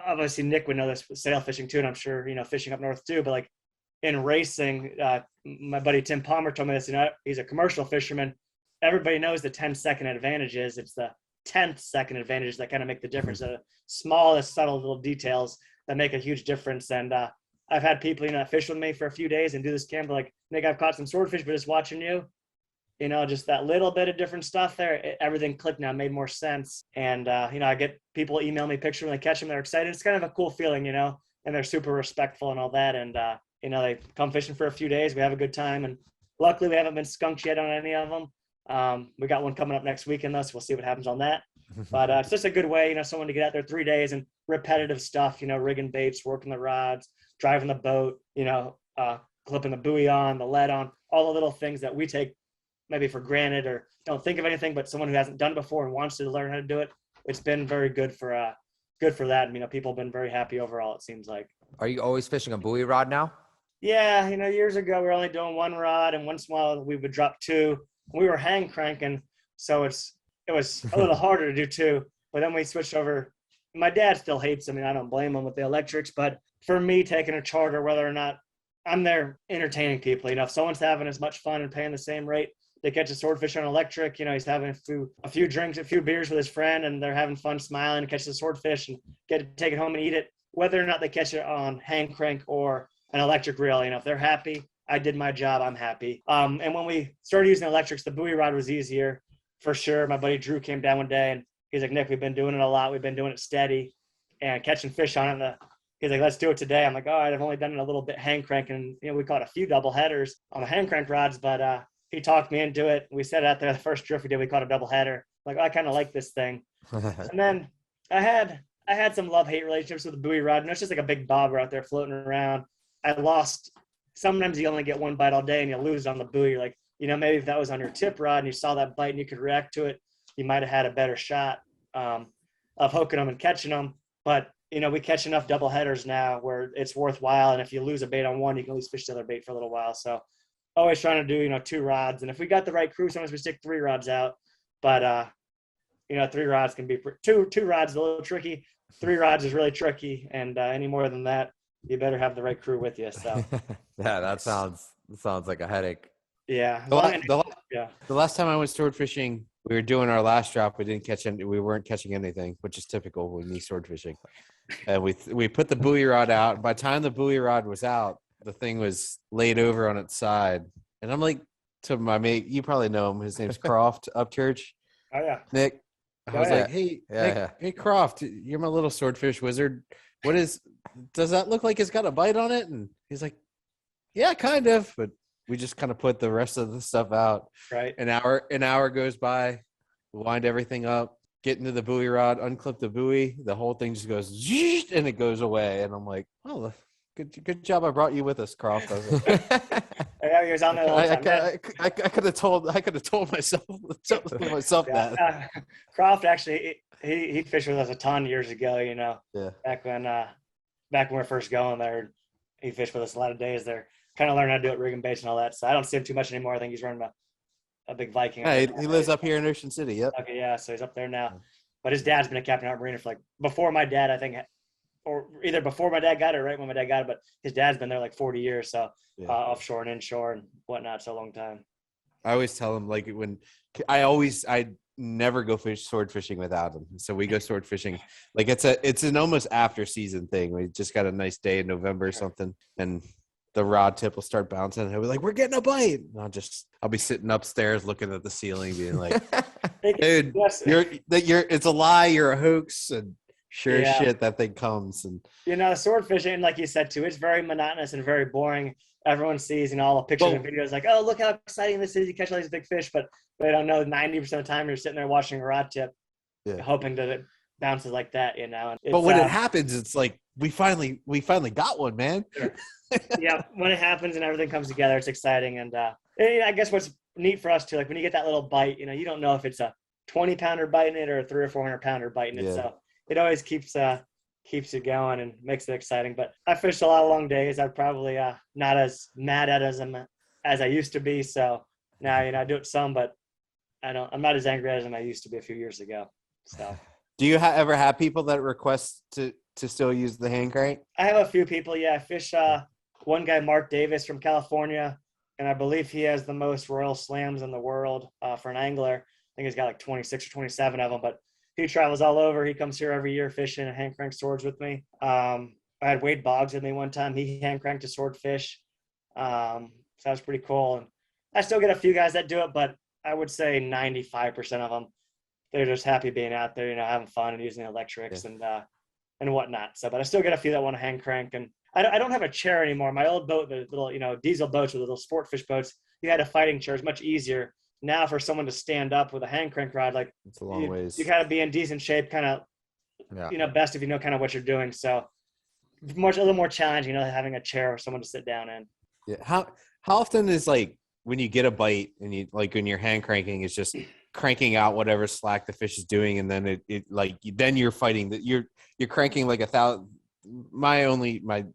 obviously Nick would know this with sail fishing too, and I'm sure, fishing up north too, but like in racing, my buddy Tim Palmer told me this, he's a commercial fisherman. Everybody knows the 10-second advantage is. It's the 10th second advantage that kind of make the difference. The smallest, subtle little details that make a huge difference. And I've had people, fish with me for a few days and do this camp. Like, Nick, I've caught some swordfish, but just watching you, just that little bit of different stuff there, everything clicked now, made more sense. And, I get people email me pictures when they catch them. They're excited. It's kind of a cool feeling, and they're super respectful and all that. And, they come fishing for a few days. We have a good time. And luckily we haven't been skunked yet on any of them. We got one coming up next weekend, though, so we'll see what happens on that. But it's just a good way, someone to get out there 3 days and repetitive stuff, rigging baits, working the rods, driving the boat, clipping the buoy on, the lead on, all the little things that we take maybe for granted or don't think of anything, but someone who hasn't done it before and wants to learn how to do it, it's been very good for that. And, people have been very happy overall, it seems like. Are you always fishing a buoy rod now? Yeah, years ago we were only doing one rod, and once in a while we would drop two. We were hang cranking, so it was a little harder to do two. But then we switched over. My dad still hates them, and I don't blame him with the electrics. But for me, taking a charter, whether or not I'm there entertaining people, if someone's having as much fun and paying the same rate, they catch a swordfish on electric. He's having a few drinks, a few beers with his friend, and they're having fun, smiling, catch the swordfish and get to take it home and eat it. Whether or not they catch it on hang crank or an electric reel, if they're happy, I did my job, I'm happy. And when we started using electrics, the buoy rod was easier for sure. My buddy Drew came down one day and he's like, Nick, we've been doing it a lot. We've been doing it steady and catching fish on it. He's like, let's do it today. I'm like, all right, I've only done it a little bit hang cranking. We caught a few double headers on the hang crank rods, but he talked me into it. We set it out there. The first drift we did, we caught a double header. Like, I kind of like this thing. And then I had some love-hate relationships with the buoy rod. It's just like a big bobber out there floating around. I lost. Sometimes you only get one bite all day and you lose on the buoy. You're like, maybe if that was on your tip rod and you saw that bite and you could react to it, you might have had a better shot of hooking them and catching them. But, we catch enough double headers now where it's worthwhile. And if you lose a bait on one, you can at least fish the other bait for a little while. So always trying to do, 2 rods. And if we got the right crew, sometimes we stick 3 rods out. But, 3 rods can be two rods is a little tricky. 3 rods is really tricky. And any more than that, you better have the right crew with you. So yeah, that sounds like a headache. Yeah. The last time I went sword fishing, we were doing our last drop. We weren't catching anything, which is typical with me sword fishing. And we put the buoy rod out. By the time the buoy rod was out, the thing was laid over on its side. And I'm like, to my mate, you probably know him. His name's Croft Upchurch. Oh yeah. Nick. I was like, hey, yeah, Nick, hey Croft, you're my little swordfish wizard. Does that look like it's got a bite on it? And he's like, yeah, kind of. But we just kind of put the rest of the stuff out. Right. An hour goes by, we wind everything up, get into the buoy rod, unclip the buoy. The whole thing just goes and it goes away. And I'm like, oh, good job. I brought you with us, Croft. I was like, yeah, he was on there the whole time. I could have told myself that. Croft actually, he fished with us a ton years ago. Yeah. Back when we were first going there, he fished with us a lot of days there. Kind of learned how to do it, rigging baits and all that. So I don't see him too much anymore. I think he's running a big Viking. Yeah, he lives up here in Ocean City. Yep. Okay, yeah. So he's up there now. But his dad's been a captain out marina for before my dad, I think, or either before my dad got it or right when my dad got it. But his dad's been there 40 years. So offshore and inshore and whatnot. So a long time. I always tell him I never go sword fishing without him. So we go sword fishing. It's an almost after season thing. We just got a nice day in November or something, and the rod tip will start bouncing. And he'll be like, "We're getting a bite." And I'll be sitting upstairs looking at the ceiling, being like, "Dude, it's a lie. You're a hoax." And sure as shit, that thing comes. And sword fishing, like you said too, it's very monotonous and very boring. Everyone sees, all the pictures and videos like, oh, look how exciting this is. You catch all these big fish, but they don't know 90% of the time you're sitting there watching a rod tip, hoping that it bounces like that, And but when it happens, it's like we finally got one, man. Sure. Yeah, when it happens and everything comes together, it's exciting. And I guess what's neat for us too, when you get that little bite, you don't know if it's a 20-pounder biting it or a 300 or 400-pounder biting it. So it always keeps you going and makes it exciting. But I fished a lot of long days. I'm probably not as mad at it as I used to be. So now, I do it some, but I'm not as angry as I used to be a few years ago. So do you ever have people that request to still use the hand crank? I have a few people. Yeah. I fish one guy, Mark Davis from California, and I believe he has the most Royal Slams in the world for an angler. I think he's got 26 or 27 of them, but he travels all over. He comes here every year fishing and hand crank swords with me. I had Wade Boggs with me one time. He hand cranked a swordfish. So that was pretty cool. And I still get a few guys that do it, but I would say 95% of them, they're just happy being out there, having fun and using the electrics and whatnot. So, but I still get a few that want to hand crank. And I don't have a chair anymore. My old boat, the little, diesel boats or the little sport fish boats, you had a fighting chair. It's much easier now for someone to stand up with a hand crank rod, like It's a long ways. you gotta be in decent shape, kind of, best if you know kind of what you're doing. So a little more challenging, having a chair or someone to sit down in. Yeah. How often is like when you get a bite and you like when you're hand cranking, it's just cranking out whatever slack the fish is doing, and then then you're fighting that you're cranking like 1,000. My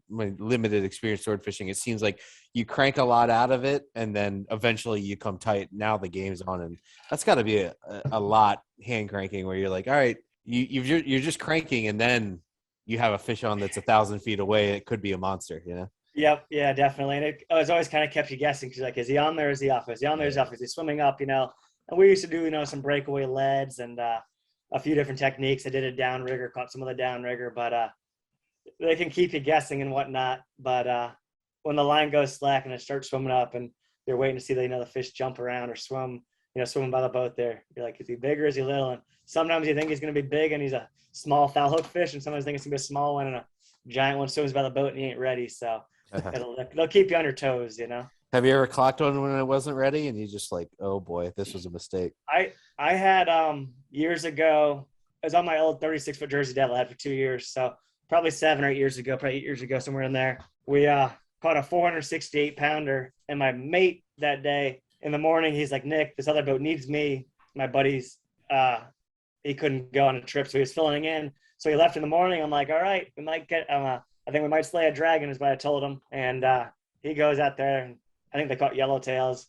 limited experience sword fishing, it seems like you crank a lot out of it and then eventually you come tight. Now the game's on, and that's got to be a lot hand cranking where you're like, all right, you're just cranking, and then you have a fish on that's 1,000 feet away. It could be a monster, Yep. Yeah, definitely. And it was always kind of kept you guessing. Cause like, is he on there? Is he off? Is he on there? Is he off? Is he swimming up? And we used to do, some breakaway leads and a few different techniques. I did a downrigger, caught some of the downrigger, but they can keep you guessing and whatnot. But when the line goes slack and it starts swimming up and you're waiting to see the fish jump around or swim, swimming by the boat there, you're like, is he big or is he little? And sometimes you think he's going to be big and he's a small foul hook fish, and sometimes you think it's going to be a small one and a giant one swims by the boat and he ain't ready. So they'll keep you on your toes, Have you ever clocked one when it wasn't ready and you just like, oh boy, this was a mistake? I had years ago, I was on my old 36-foot Jersey Devil I had for 2 years. So probably 7 or 8 years ago, probably 8 years ago, somewhere in there, we caught a 468 pounder, and my mate that day in the morning, he's like, Nick, this other boat needs me. My buddy's, he couldn't go on a trip, so he was filling in. So he left in the morning. I'm like, all right, we might get, I think we might slay a dragon is what I told him. And he goes out there, and I think they caught yellowtails.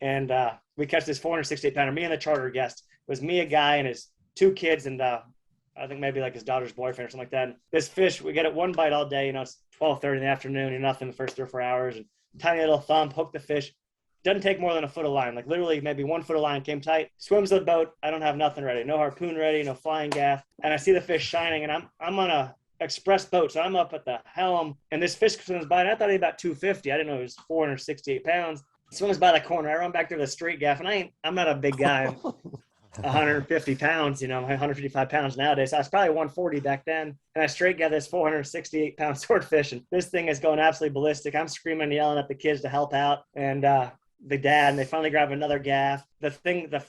And we catch this 468 pounder, me and the charter guest. It was me, a guy, and his 2 kids, and I think maybe like his daughter's boyfriend or something like that. And this fish, we get it one bite all day. It's 12:30 in the afternoon. You're nothing the first 3 or 4 hours. And tiny little thumb, hook the fish. Doesn't take more than a foot of line. Like literally maybe 1 foot of line, came tight. Swims the boat. I don't have nothing ready. No harpoon ready, no flying gaff. And I see the fish shining, and I'm on a express boat. So I'm up at the helm, and this fish swims by. And I thought he was about 250. I didn't know he was 468 pounds. Swims by the corner. I run back there to the straight gaff, and I'm not a big guy. 150 pounds, 155 pounds nowadays. So I was probably 140 back then. And I straight got this 468 pound swordfish, and this thing is going absolutely ballistic. I'm screaming and yelling at the kids to help out. And the dad, and they finally grab another gaff. The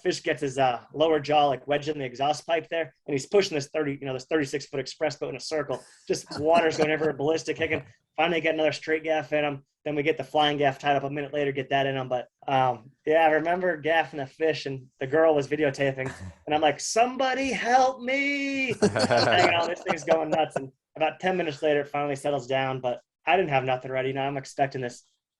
fish gets his lower jaw like wedged in the exhaust pipe there, and he's pushing this 36-foot express boat in a circle. Just water's going everywhere, ballistic, kicking. Finally get another straight gaff in him. Then we get the flying gaff tied up a minute later, get that in him. But I remember gaffing the fish, and the girl was videotaping, and I'm like, somebody help me. Hanging on, this thing's going nuts. And about 10 minutes later, it finally settles down, but I didn't have nothing ready. Now I'm expecting a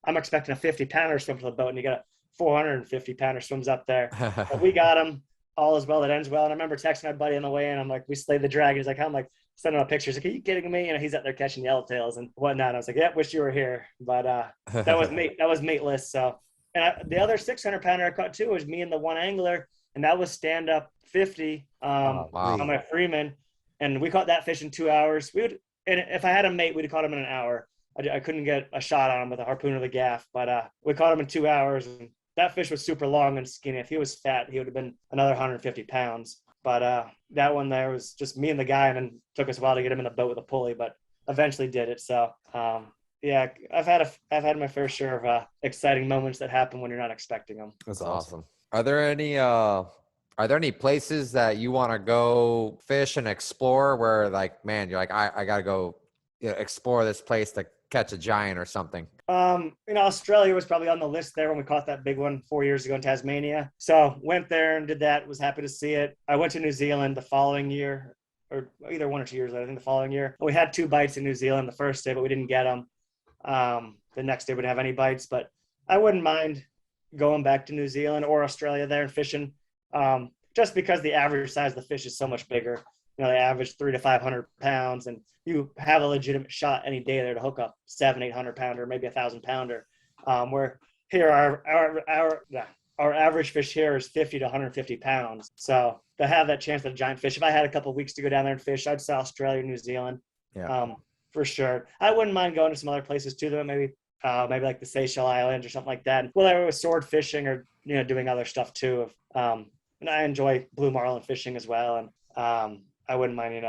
50-pounder swim to the boat, and you got a 450-pounder swims up there. But we got him. All is well that ends well. And I remember texting my buddy on the way in. I'm like, we slayed the dragon. He's like, I'm like, sending him pictures. Like, are you kidding me? He's out there catching yellowtails and whatnot. And I was like, yeah, wish you were here. But that was meatless. So, and the other 600-pounder I caught too was me and the one angler, and that was stand up 50 on my Freeman. And we caught that fish in 2 hours. And if I had a mate, we'd have caught him in an hour. I couldn't get a shot on him with a harpoon or the gaff, but we caught him in 2 hours. And that fish was super long and skinny. If he was fat, he would have been another 150 pounds. But that one there was just me and the guy, and then took us a while to get him in the boat with a pulley, but eventually did it. So I've had my fair share of exciting moments that happen when you're not expecting them. That's awesome. Are there any places that you want to go fish and explore where, like, man, you're like, I got to go explore this place to catch a giant or something? Australia was probably on the list there when we caught that big one 4 years ago in Tasmania. So went there and did that, was happy to see it. I went to New Zealand the following year, or either 1 or 2 years later, I think the following year. We had 2 bites in New Zealand the first day, but we didn't get them. The next day we didn't have any bites, but I wouldn't mind going back to New Zealand or Australia there and fishing, just because the average size of the fish is so much bigger. They average 300 to 500 pounds, and you have a legitimate shot any day there to hook up 700-800 pounder, maybe 1,000-pounder. Where here our average fish here is 50 to 150 pounds. So to have that chance at a giant fish, if I had a couple of weeks to go down there and fish, I'd say Australia, New Zealand, for sure. I wouldn't mind going to some other places too, though. Maybe like the Seychelles Islands or something like that. Whether it was sword fishing or doing other stuff too. And I enjoy blue marlin fishing as well, and I wouldn't mind,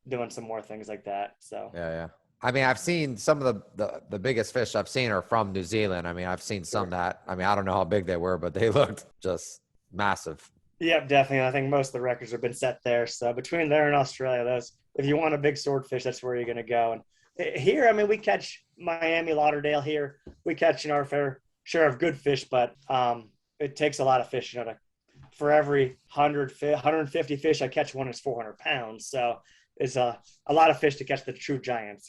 doing some more things like that. So yeah. I mean, I've seen some of the biggest fish I've seen are from New Zealand. I mean, I've seen some that, I don't know how big they were, but they looked just massive. Yep, definitely. I think most of the records have been set there. So between there and Australia, if you want a big swordfish, that's where you're going to go. And here, I mean, we catch Miami, Lauderdale here. We catch, our fair share of good fish, but it takes a lot of fish, for every 150 fish I catch, one is 400 pounds. So it's a lot of fish to catch the true giants,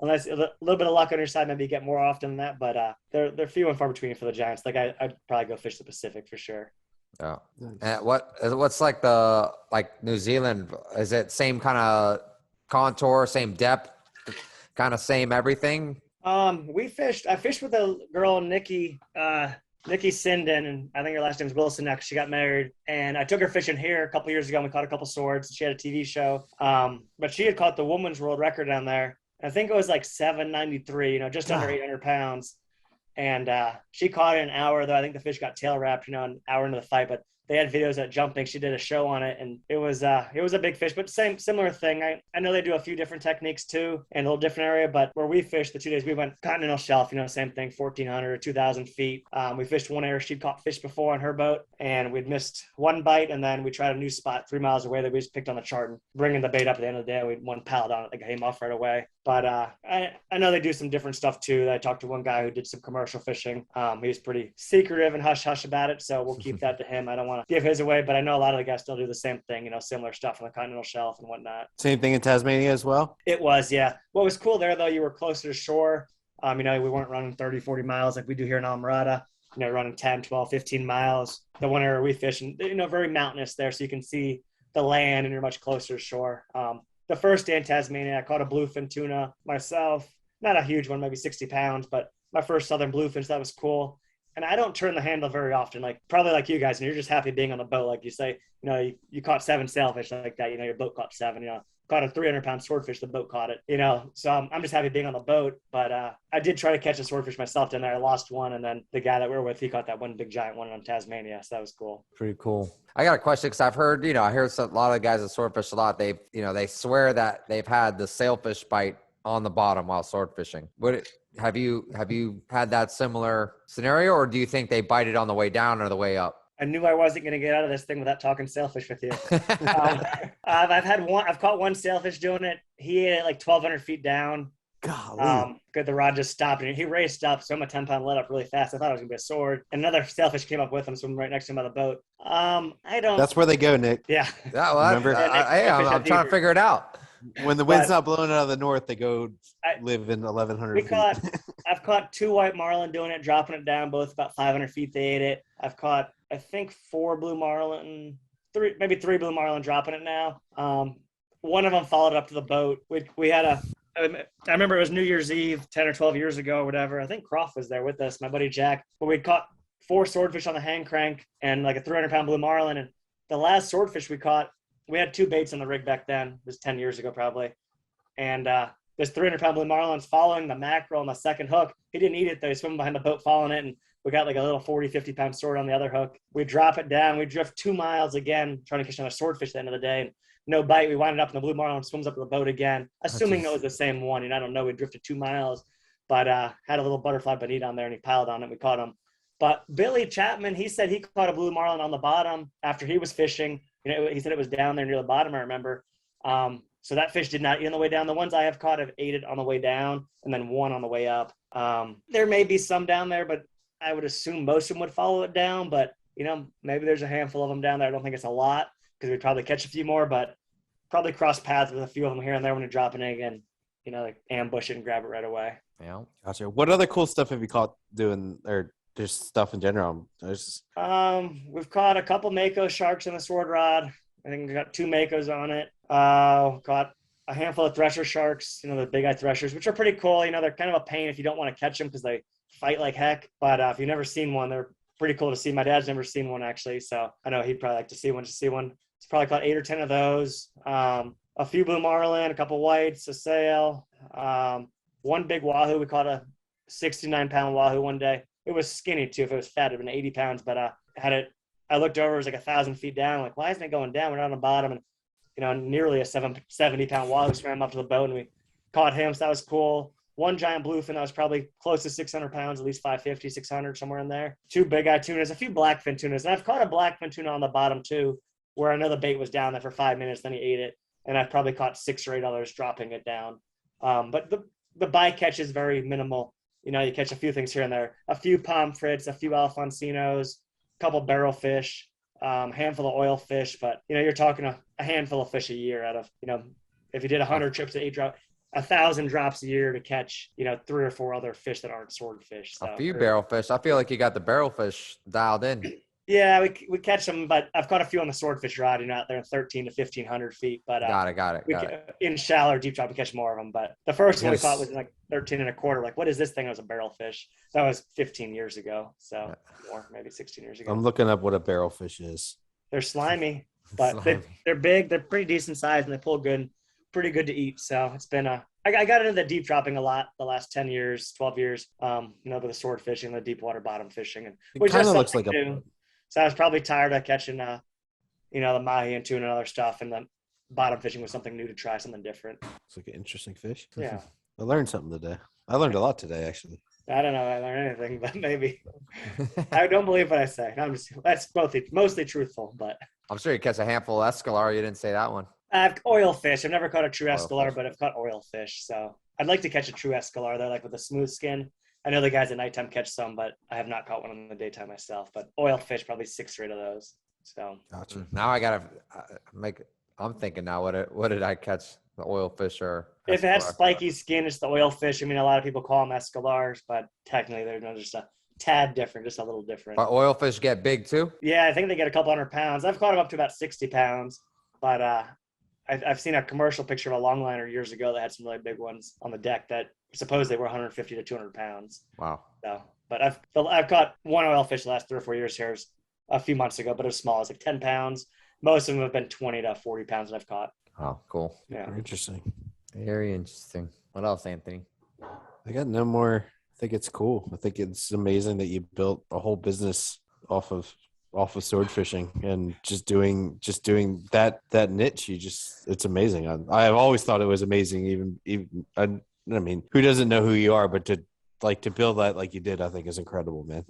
unless a little bit of luck on your side, maybe you get more often than that, but they're few and far between for the giants. I'd probably go fish the Pacific for sure. Yeah. And what's like New Zealand? Is it same kind of contour, same depth, kind of same everything? I fished with a girl, Nikki Sinden, and I think her last name is Wilson now because she got married. And I took her fishing here a couple years ago, and we caught a couple swords. She had a TV show, but she had caught the woman's world record down there. I think it was like 793, just under 800 pounds. And she caught it in an hour, though. I think the fish got tail wrapped, an hour into the fight. But they had videos at jumping. She did a show on it, and it was a big fish, but similar thing. I know they do a few different techniques too, and a little different area. But where we fished the 2 days, we went continental shelf. Same thing, 1,400 or 2,000 feet. We fished one area she'd caught fish before on her boat, and we'd missed one bite, and then we tried a new spot 3 miles away that we just picked on the chart and bringing the bait up at the end of the day. We had one pallet on it that came off right away. But I know they do some different stuff too. I talked to one guy who did some commercial fishing. He was pretty secretive and hush-hush about it, so we'll keep that to him. I don't want to give his away, but I know a lot of the guys still do the same thing, similar stuff on the continental shelf and whatnot. Same thing in Tasmania as well? It was, yeah. What was cool there, though, you were closer to shore. We weren't running 30, 40 miles like we do here in Alamorada, running 10, 12, 15 miles. The one area we fish, and, very mountainous there, so you can see the land and you're much closer to shore. The first day in Tasmania, I caught a bluefin tuna myself. Not a huge one, maybe 60 pounds, but my first southern bluefin, so that was cool. And I don't turn the handle very often, probably like you guys, and you're just happy being on the boat. Like you say, you caught 7 sailfish like that, your boat caught 7, caught a 300-pound swordfish, the boat caught it, so I'm just happy being on the boat. But I did try to catch a swordfish myself down there. I lost one, and then the guy that we were with, he caught that one big giant one on Tasmania, so that was cool. Pretty cool. I got a question because I've heard, I hear a lot of the guys that swordfish a lot. They swear that they've had the sailfish bite on the bottom while sword fishing. Have you had that similar scenario, or do you think they bite it on the way down or the way up? I knew I wasn't going to get out of this thing without talking sailfish with you. I've caught one sailfish doing it. He ate it like 1,200 feet down. Golly. Good. The rod just stopped, and he raced up. So I'm a 10-pound let up really fast. I thought it was going to be a sword. And another sailfish came up with him, swimming right next to him on the boat. That's where they go, Nick. Yeah. Remember? I'm trying to figure it out. When the wind's not blowing out of the north, they go live in 1,100 feet. I've caught 2 white marlin doing it, dropping it down, both about 500 feet. They ate it. I've caught, I think, 4 blue marlin, maybe 3 blue marlin dropping it now. One of them followed up to the boat. We had I remember it was New Year's Eve 10 or 12 years ago or whatever. I think Croft was there with us, my buddy Jack. But we'd caught 4 swordfish on the hand crank and like a 300-pound blue marlin. And the last swordfish we caught, we had 2 baits on the rig back then. It was 10 years ago probably. And this 300-pound blue marlin's following the mackerel on the second hook. He didn't eat it, though. He swam behind the boat following it, and we got like a little 40, 50-pound sword on the other hook. We drop it down. We drift 2 miles again, trying to catch another swordfish at the end of the day. And no bite. We winded up, and the blue marlin swims up to the boat again, assuming it was the same one. I don't know. We drifted 2 miles, but had a little butterfly bonita on there, and he piled on it. We caught him. But Billy Chapman, he said he caught a blue marlin on the bottom after he was fishing. He said it was down there near the bottom, I remember. So that fish did not eat on the way down. The ones I have caught have ate it on the way down and then one on the way up. There may be some down there, but I would assume most of them would follow it down. But, maybe there's a handful of them down there. I don't think it's a lot because we'd probably catch a few more, but probably cross paths with a few of them here and there when you drop it in and, ambush it and grab it right away. Yeah. Gotcha. What other cool stuff have you caught doing or just stuff in general? We've caught a couple Mako Sharks in the sword rod. I think we got 2 Makos on it. Caught a handful of thresher sharks, the big eye threshers, which are pretty cool. They're kind of a pain if you don't want to catch them because they fight like heck. But if you've never seen one, they're pretty cool to see. My dad's never seen one actually, so I know he'd probably like to see one. It's probably caught 8 or 10 of those. A few blue marlin, a couple whites, a sail, one big wahoo. We caught a 69-pound wahoo one day. It was skinny too. If it was fat, it'd been 80 pounds. But I looked over. It was like 1,000 feet down. Like, why isn't it going down? We're not on the bottom. And nearly a 70-pound wahoo swam up to the boat, and we caught him. So that was cool. one giant bluefin that was probably close to 600 pounds, at least 550, 600, somewhere in there. 2 big eye tunas, a few blackfin tunas. And I've caught a blackfin tuna on the bottom too, where I know the bait was down there for 5 minutes, then he ate it. And I've probably caught 6 or 8 others dropping it down. But the bycatch is very minimal. You know, you catch a few things here and there, a few pomfrets, a few alfonsinos, a couple barrelfish, handful of oil fish. But, you know, you're talking a handful of fish a year out of, you know, if you did 100 trips to 8 drop, 1,000 drops a year to catch, you know, 3 or 4 other fish that aren't swordfish. So. A few barrelfish. I feel like you got the barrelfish dialed in. Yeah, we catch them, but I've caught a few on the swordfish rod, you know, out there in 13 to 1,500 feet. But got it. In shallow or deep drop, we catch more of them. But the first one we caught was like 13 and a quarter. Like, what is this thing? It was a barrelfish. That was 15 years ago. So, or maybe 16 years ago. I'm looking up what a barrelfish is. They're slimy, but they're big. They're pretty decent size, and they pull good, pretty good to eat. So it's been I got into the deep dropping a lot the last 10 years, 12 years, you know, with the sword fishing, the deep water bottom fishing. And it kind of looks like So I was probably tired of catching, you know, the mahi and tuna and other stuff, and the bottom fishing was something new to try, something different. It's like an interesting fish. Yeah. I learned something today. I learned a lot today, actually. I don't know if I learned anything, but maybe. I don't believe what I say. No, that's mostly truthful, but. I'm sure you catch a handful of escalar. You didn't say that one. I've oil fish. I've never caught a true escalar, but I've caught oil fish. So I'd like to catch a true escalar. They're like with a smooth skin. I know the guys at nighttime catch some, but I have not caught one in the daytime myself. But oil fish, probably 6 or 8 of those. So gotcha. Now I gotta make. I'm thinking now, what did I catch? The oil fish or? If it has spiky skin, it's the oil fish. I mean, a lot of people call them escalars, but technically they're just a tad different, just a little different. But oil fish get big too? Yeah, I think they get a couple 100 pounds. I've caught them up to about 60 pounds, but I've seen a commercial picture of a longliner years ago that had some really big ones on the deck that suppose they were 150 to 200 pounds. Wow. So, but I've caught one oil fish the last 3 or 4 years here a few months ago, but it was small. It's like 10 pounds. Most of them have been 20 to 40 pounds that I've caught. Oh, cool. Yeah. Very interesting. Very interesting. What else, Anthony? I got no more. I think it's cool. I think it's amazing that you built a whole business off of sword fishing and just doing that niche. It's amazing. I've always thought it was amazing. Even I mean, who doesn't know who you are, but to build that like you did, I think is incredible, man.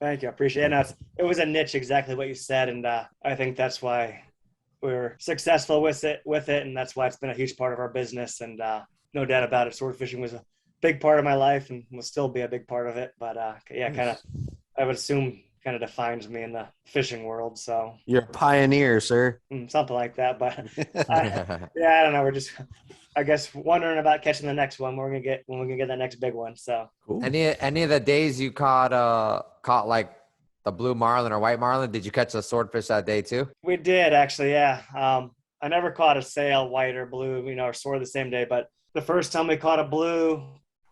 Thank you. I appreciate it. It was a niche, exactly what you said. And I think that's why we were successful with it. And that's why it's been a huge part of our business. And no doubt about it, sword fishing was a big part of my life and will still be a big part of it. But I would assume kind of defines me in the fishing world. So you're a pioneer, sir. Something like that. But I don't know. We're just, I guess, wondering about catching the next one. When we're gonna get that next big one. So cool. Any of the days you caught like the blue marlin or white marlin, did you catch a swordfish that day too? We did actually. Yeah. I never caught a sail, white or blue, you know, or sword the same day. But the first time we caught a blue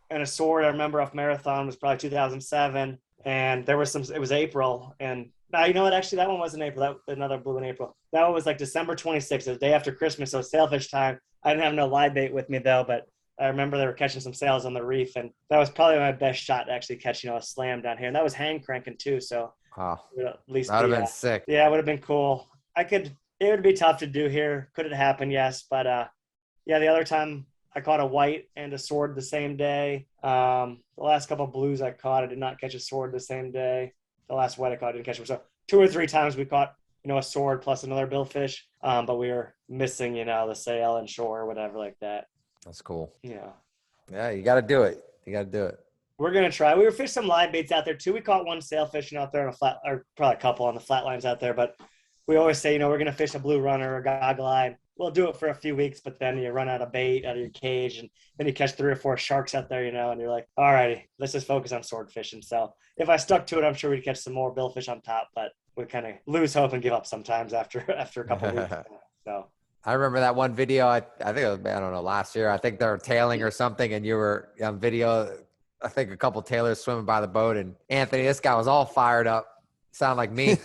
and a sword, I remember off Marathon was probably 2007. And there was it was April. And now, you know what? Actually, that one wasn't April. That another blue in April. That one was like December 26th. It was the day after Christmas. So it was sailfish time. I didn't have no live bait with me though, but I remember they were catching some sails on the reef. And that was probably my best shot to actually catch, you know, a slam down here. And that was hand cranking too. So wow. At least that would have been sick. Yeah, it would have been cool. It would be tough to do here. Could it happen? Yes. But yeah, the other time I caught a white and a sword the same day. The last couple of blues I caught, I did not catch a sword the same day. The last white I caught, I didn't catch it. So 2 or 3 times we caught, you know, a sword plus another billfish. But we were missing, you know, the sail and shore or whatever like that. That's cool. Yeah. Yeah, you got to do it. We're going to try. We were fishing some live baits out there too. We caught one sailfishing out there on a flat, or probably a couple on the flat lines out there. But we always say, you know, we're going to fish a blue runner or a goggle eye. We'll do it for a few weeks, but then you run out of bait out of your cage, and then you catch 3 or 4 sharks out there, you know, and you're like, all righty, let's just focus on sword fishing. So if I stuck to it, I'm sure we'd catch some more billfish on top, but we kind of lose hope and give up sometimes after a couple of weeks. So I remember that one video. I think it was, I don't know, last year. I think they were tailing or something, and you were on video. I think a couple tailors swimming by the boat, and Anthony, this guy was all fired up. Sound like me. Yeah,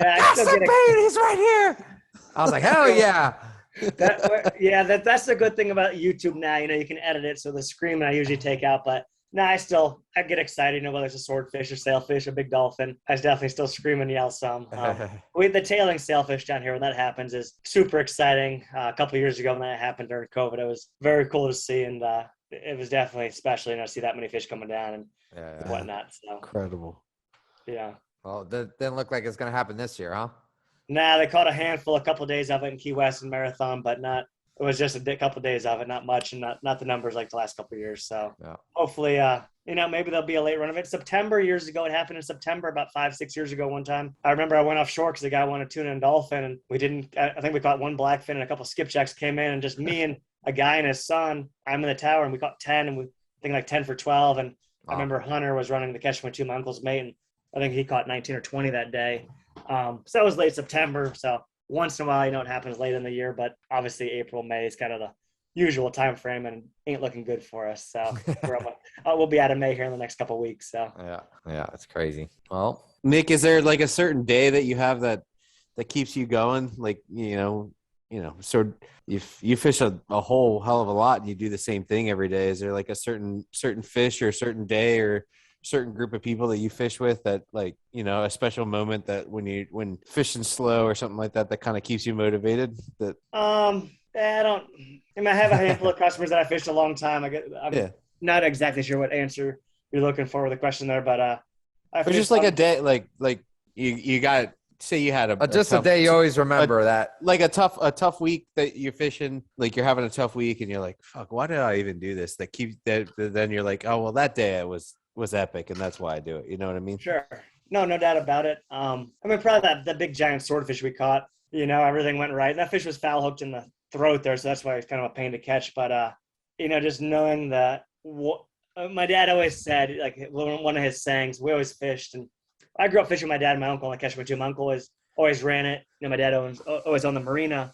that's the bait. He's right here. I was like, hell yeah. That's the good thing about YouTube now. You know, you can edit it, so the screaming I usually take out, but No, I get excited, whether it's a swordfish or sailfish, a big dolphin. I definitely still scream and yell some. The tailing sailfish down here, when that happens, is super exciting. A couple of years ago when that happened during COVID, it was very cool to see, and it was definitely special, to see that many fish coming down and whatnot. So incredible. Yeah. Well, it didn't look like it's going to happen this year, huh? Nah, they caught a handful, a couple of days of it in Key West and Marathon, but not. It was just a couple of days of it, not much, and not the numbers like the last couple of years. So hopefully, maybe there'll be a late run of it. September years ago, it happened in September about 5-6 years ago. One time, I remember I went offshore because the guy wanted tuna and dolphin, and we didn't. I think we caught one blackfin and a couple of skipjacks came in, and just me and a guy and his son. I'm in the tower, and we caught 10, and we think like 10 for 12. And I remember Hunter was running the catch 22, my uncle's mate, and I think he caught 19 or 20 that day. So that was late September. So once in a while, it happens late in the year, but obviously April, May is kind of the usual time frame and ain't looking good for us. So we'll be out of May here in the next couple of weeks. So yeah, it's crazy. Well, Nick, is there like a certain day that you have that keeps you going? Like, so if you fish a whole hell of a lot and you do the same thing every day, is there like a certain fish or a certain day or certain group of people that you fish with that, like, a special moment that when fishing slow or something like that kind of keeps you motivated? That I have a handful of customers that I fished a long time. I'm not exactly sure what answer you're looking for with the question there, but or just like a day, like you got, say you had a day you always remember that, like a tough week that you're fishing, like you're having a tough week and you're like, fuck, why did I even do this? Then you're like, oh well, that day I was epic and that's why I do it. You know what I mean? Sure. No doubt about it. Probably that big giant swordfish we caught, everything went right. That fish was foul hooked in the throat there, so that's why it's kind of a pain to catch. But just knowing that my dad always said, like one of his sayings, we always fished, and I grew up fishing with my dad and my uncle on the catch 22. My uncle always ran it. My dad always owned the marina,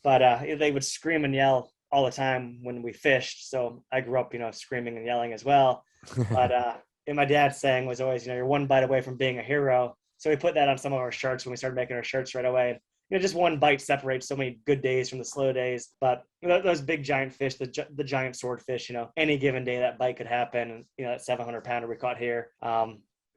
but they would scream and yell all the time when we fished. So I grew up, screaming and yelling as well. But and my dad's saying was always, you're one bite away from being a hero. So we put that on some of our shirts when we started making our shirts right away. Just one bite separates so many good days from the slow days. But those big giant fish, the giant swordfish, any given day that bite could happen. And, that 700-pounder we caught here.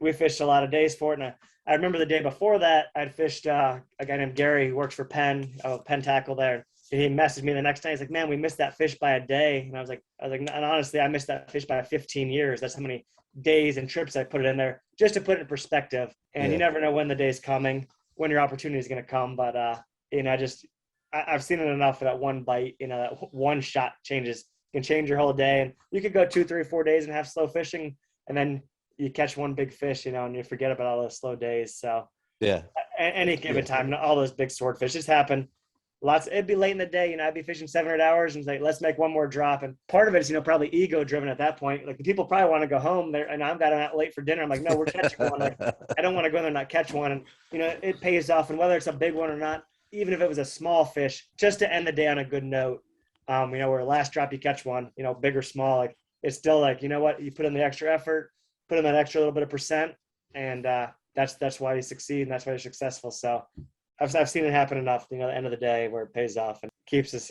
We fished a lot of days for it. And I remember the day before that, I'd fished a guy named Gary who works for Penn Tackle there. And he messaged me the next day. He's like, man, we missed that fish by a day. And I was like, and honestly, I missed that fish by 15 years. That's how many days and trips I put it in there just to put it in perspective. And you never know when the day's coming, when your opportunity is going to come. But, I've seen it enough for that one bite, that one shot can change your whole day. And you could go 2, 3, 4 days and have slow fishing. And then you catch one big fish, and you forget about all those slow days. So any given time, all those big swordfish just happen. It'd be late in the day, I'd be fishing 700 hours and say, let's make one more drop. And part of it is, probably ego driven at that point. Like the people probably want to go home there, and I've got them out late for dinner. I'm like, no, we're catching one. I don't want to go there and not catch one. And, it pays off. And whether it's a big one or not, even if it was a small fish, just to end the day on a good note, where last drop you catch one, big or small, like it's still like, you put in the extra effort, put in that extra little bit of percent. And that's why you succeed. And that's why you're successful. So I've seen it happen enough, the end of the day where it pays off and keeps us,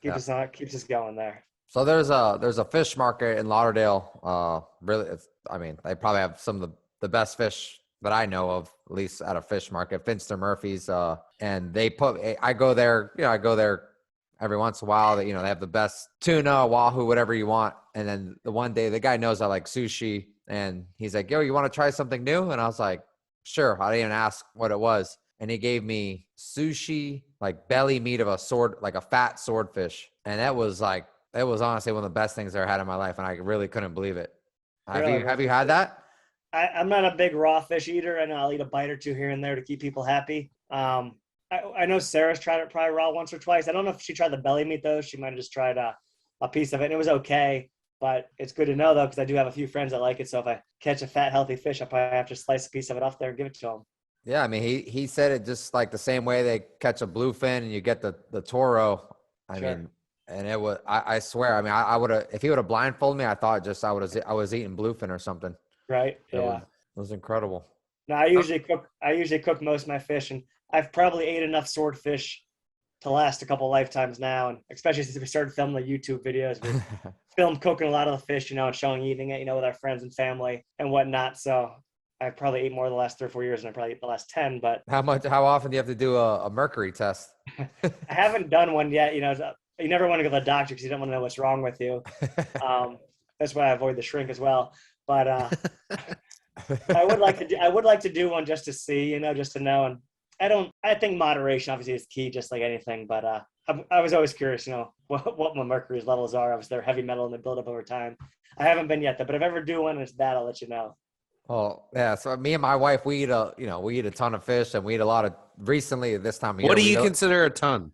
keeps us going there. So there's a fish market in Lauderdale. They probably have some of the best fish that I know of, at least at a fish market, Finster Murphy's. And I go there every once in a while. That, they have the best tuna, wahoo, whatever you want. And then the one day the guy knows I like sushi, and he's like, yo, you want to try something new? And I was like, sure. I didn't even ask what it was. And he gave me sushi, like belly meat of a fat swordfish. And it was honestly one of the best things I ever had in my life. And I really couldn't believe it. Have you had that? I'm not a big raw fish eater. I know I'll eat a bite or two here and there to keep people happy. I know Sarah's tried it probably raw once or twice. I don't know if she tried the belly meat though. She might have just tried a piece of it, and it was okay. But it's good to know though, because I do have a few friends that like it. So if I catch a fat, healthy fish, I'll probably have to slice a piece of it off there and give it to them. Yeah, he said it just like the same way they catch a bluefin and you get the toro. And it was, I swear, I would have, if he would have blindfolded me, I thought I was eating bluefin or something. Right. It was incredible. No, I usually cook most of my fish, and I've probably ate enough swordfish to last a couple lifetimes now, and especially since we started filming the YouTube videos, we filmed cooking a lot of the fish, and showing eating it, with our friends and family and whatnot. So I probably ate more the last 3 or 4 years than I probably ate the last 10. But How often do you have to do a mercury test? I haven't done one yet. You never want to go to the doctor because you don't want to know what's wrong with you. That's why I avoid the shrink as well. But I would like to do one just to see, just to know. And I think moderation obviously is key, just like anything. But I was always curious, what my mercury's levels are. Obviously, they're heavy metal and they build up over time. I haven't been yet, though. But if I ever do one and it's bad, I'll let you know. Well, yeah. So me and my wife, we eat a ton of fish, and we eat a lot of recently this time of year. What do you consider a ton?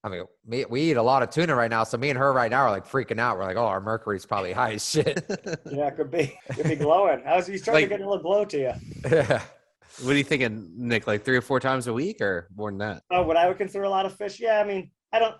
I mean, we eat a lot of tuna right now. So me and her right now are like freaking out. We're like, oh, our mercury's probably high as shit. Yeah, it could be glowing. You starting to get a little glow to you. Yeah. What are you thinking, Nick? Like 3 or 4 times a week, or more than that? Oh, what I would consider a lot of fish? Yeah, I mean, I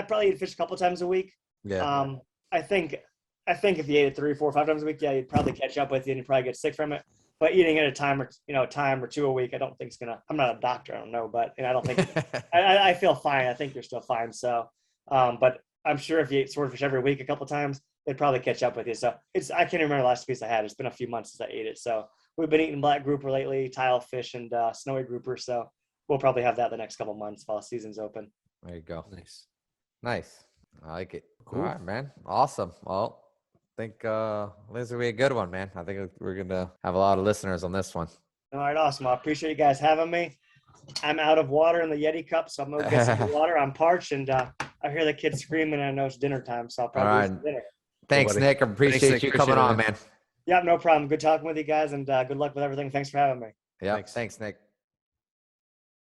probably eat fish a couple times a week. Yeah. I think if you ate it 3, 4, 5 times a week, yeah, you'd probably catch up with you and you'd probably get sick from it. But eating it a time or two a week, I don't think it's gonna. I'm not a doctor, I don't know, but I don't think I feel fine. I think you're still fine. So, but I'm sure if you ate swordfish every week a couple times, it'd probably catch up with you. So I can't remember the last piece I had. It's been a few months since I ate it. So we've been eating black grouper lately, tilefish, and snowy grouper. So we'll probably have that the next couple months while the season's open. There you go. Nice. I like it. Cool. All right, man. Awesome. Well, I think this will be a good one, man. I think we're gonna have a lot of listeners on this one. All right, awesome. I appreciate you guys having me. I'm out of water in the Yeti cup, so I'm gonna get some water. I'm parched, and I hear the kids screaming, and I know it's dinner time, so I'll probably do some dinner. Thanks, Nick. I appreciate you coming on, man. Yeah, no problem. Good talking with you guys, and good luck with everything. Thanks for having me. Yeah, thanks, Nick.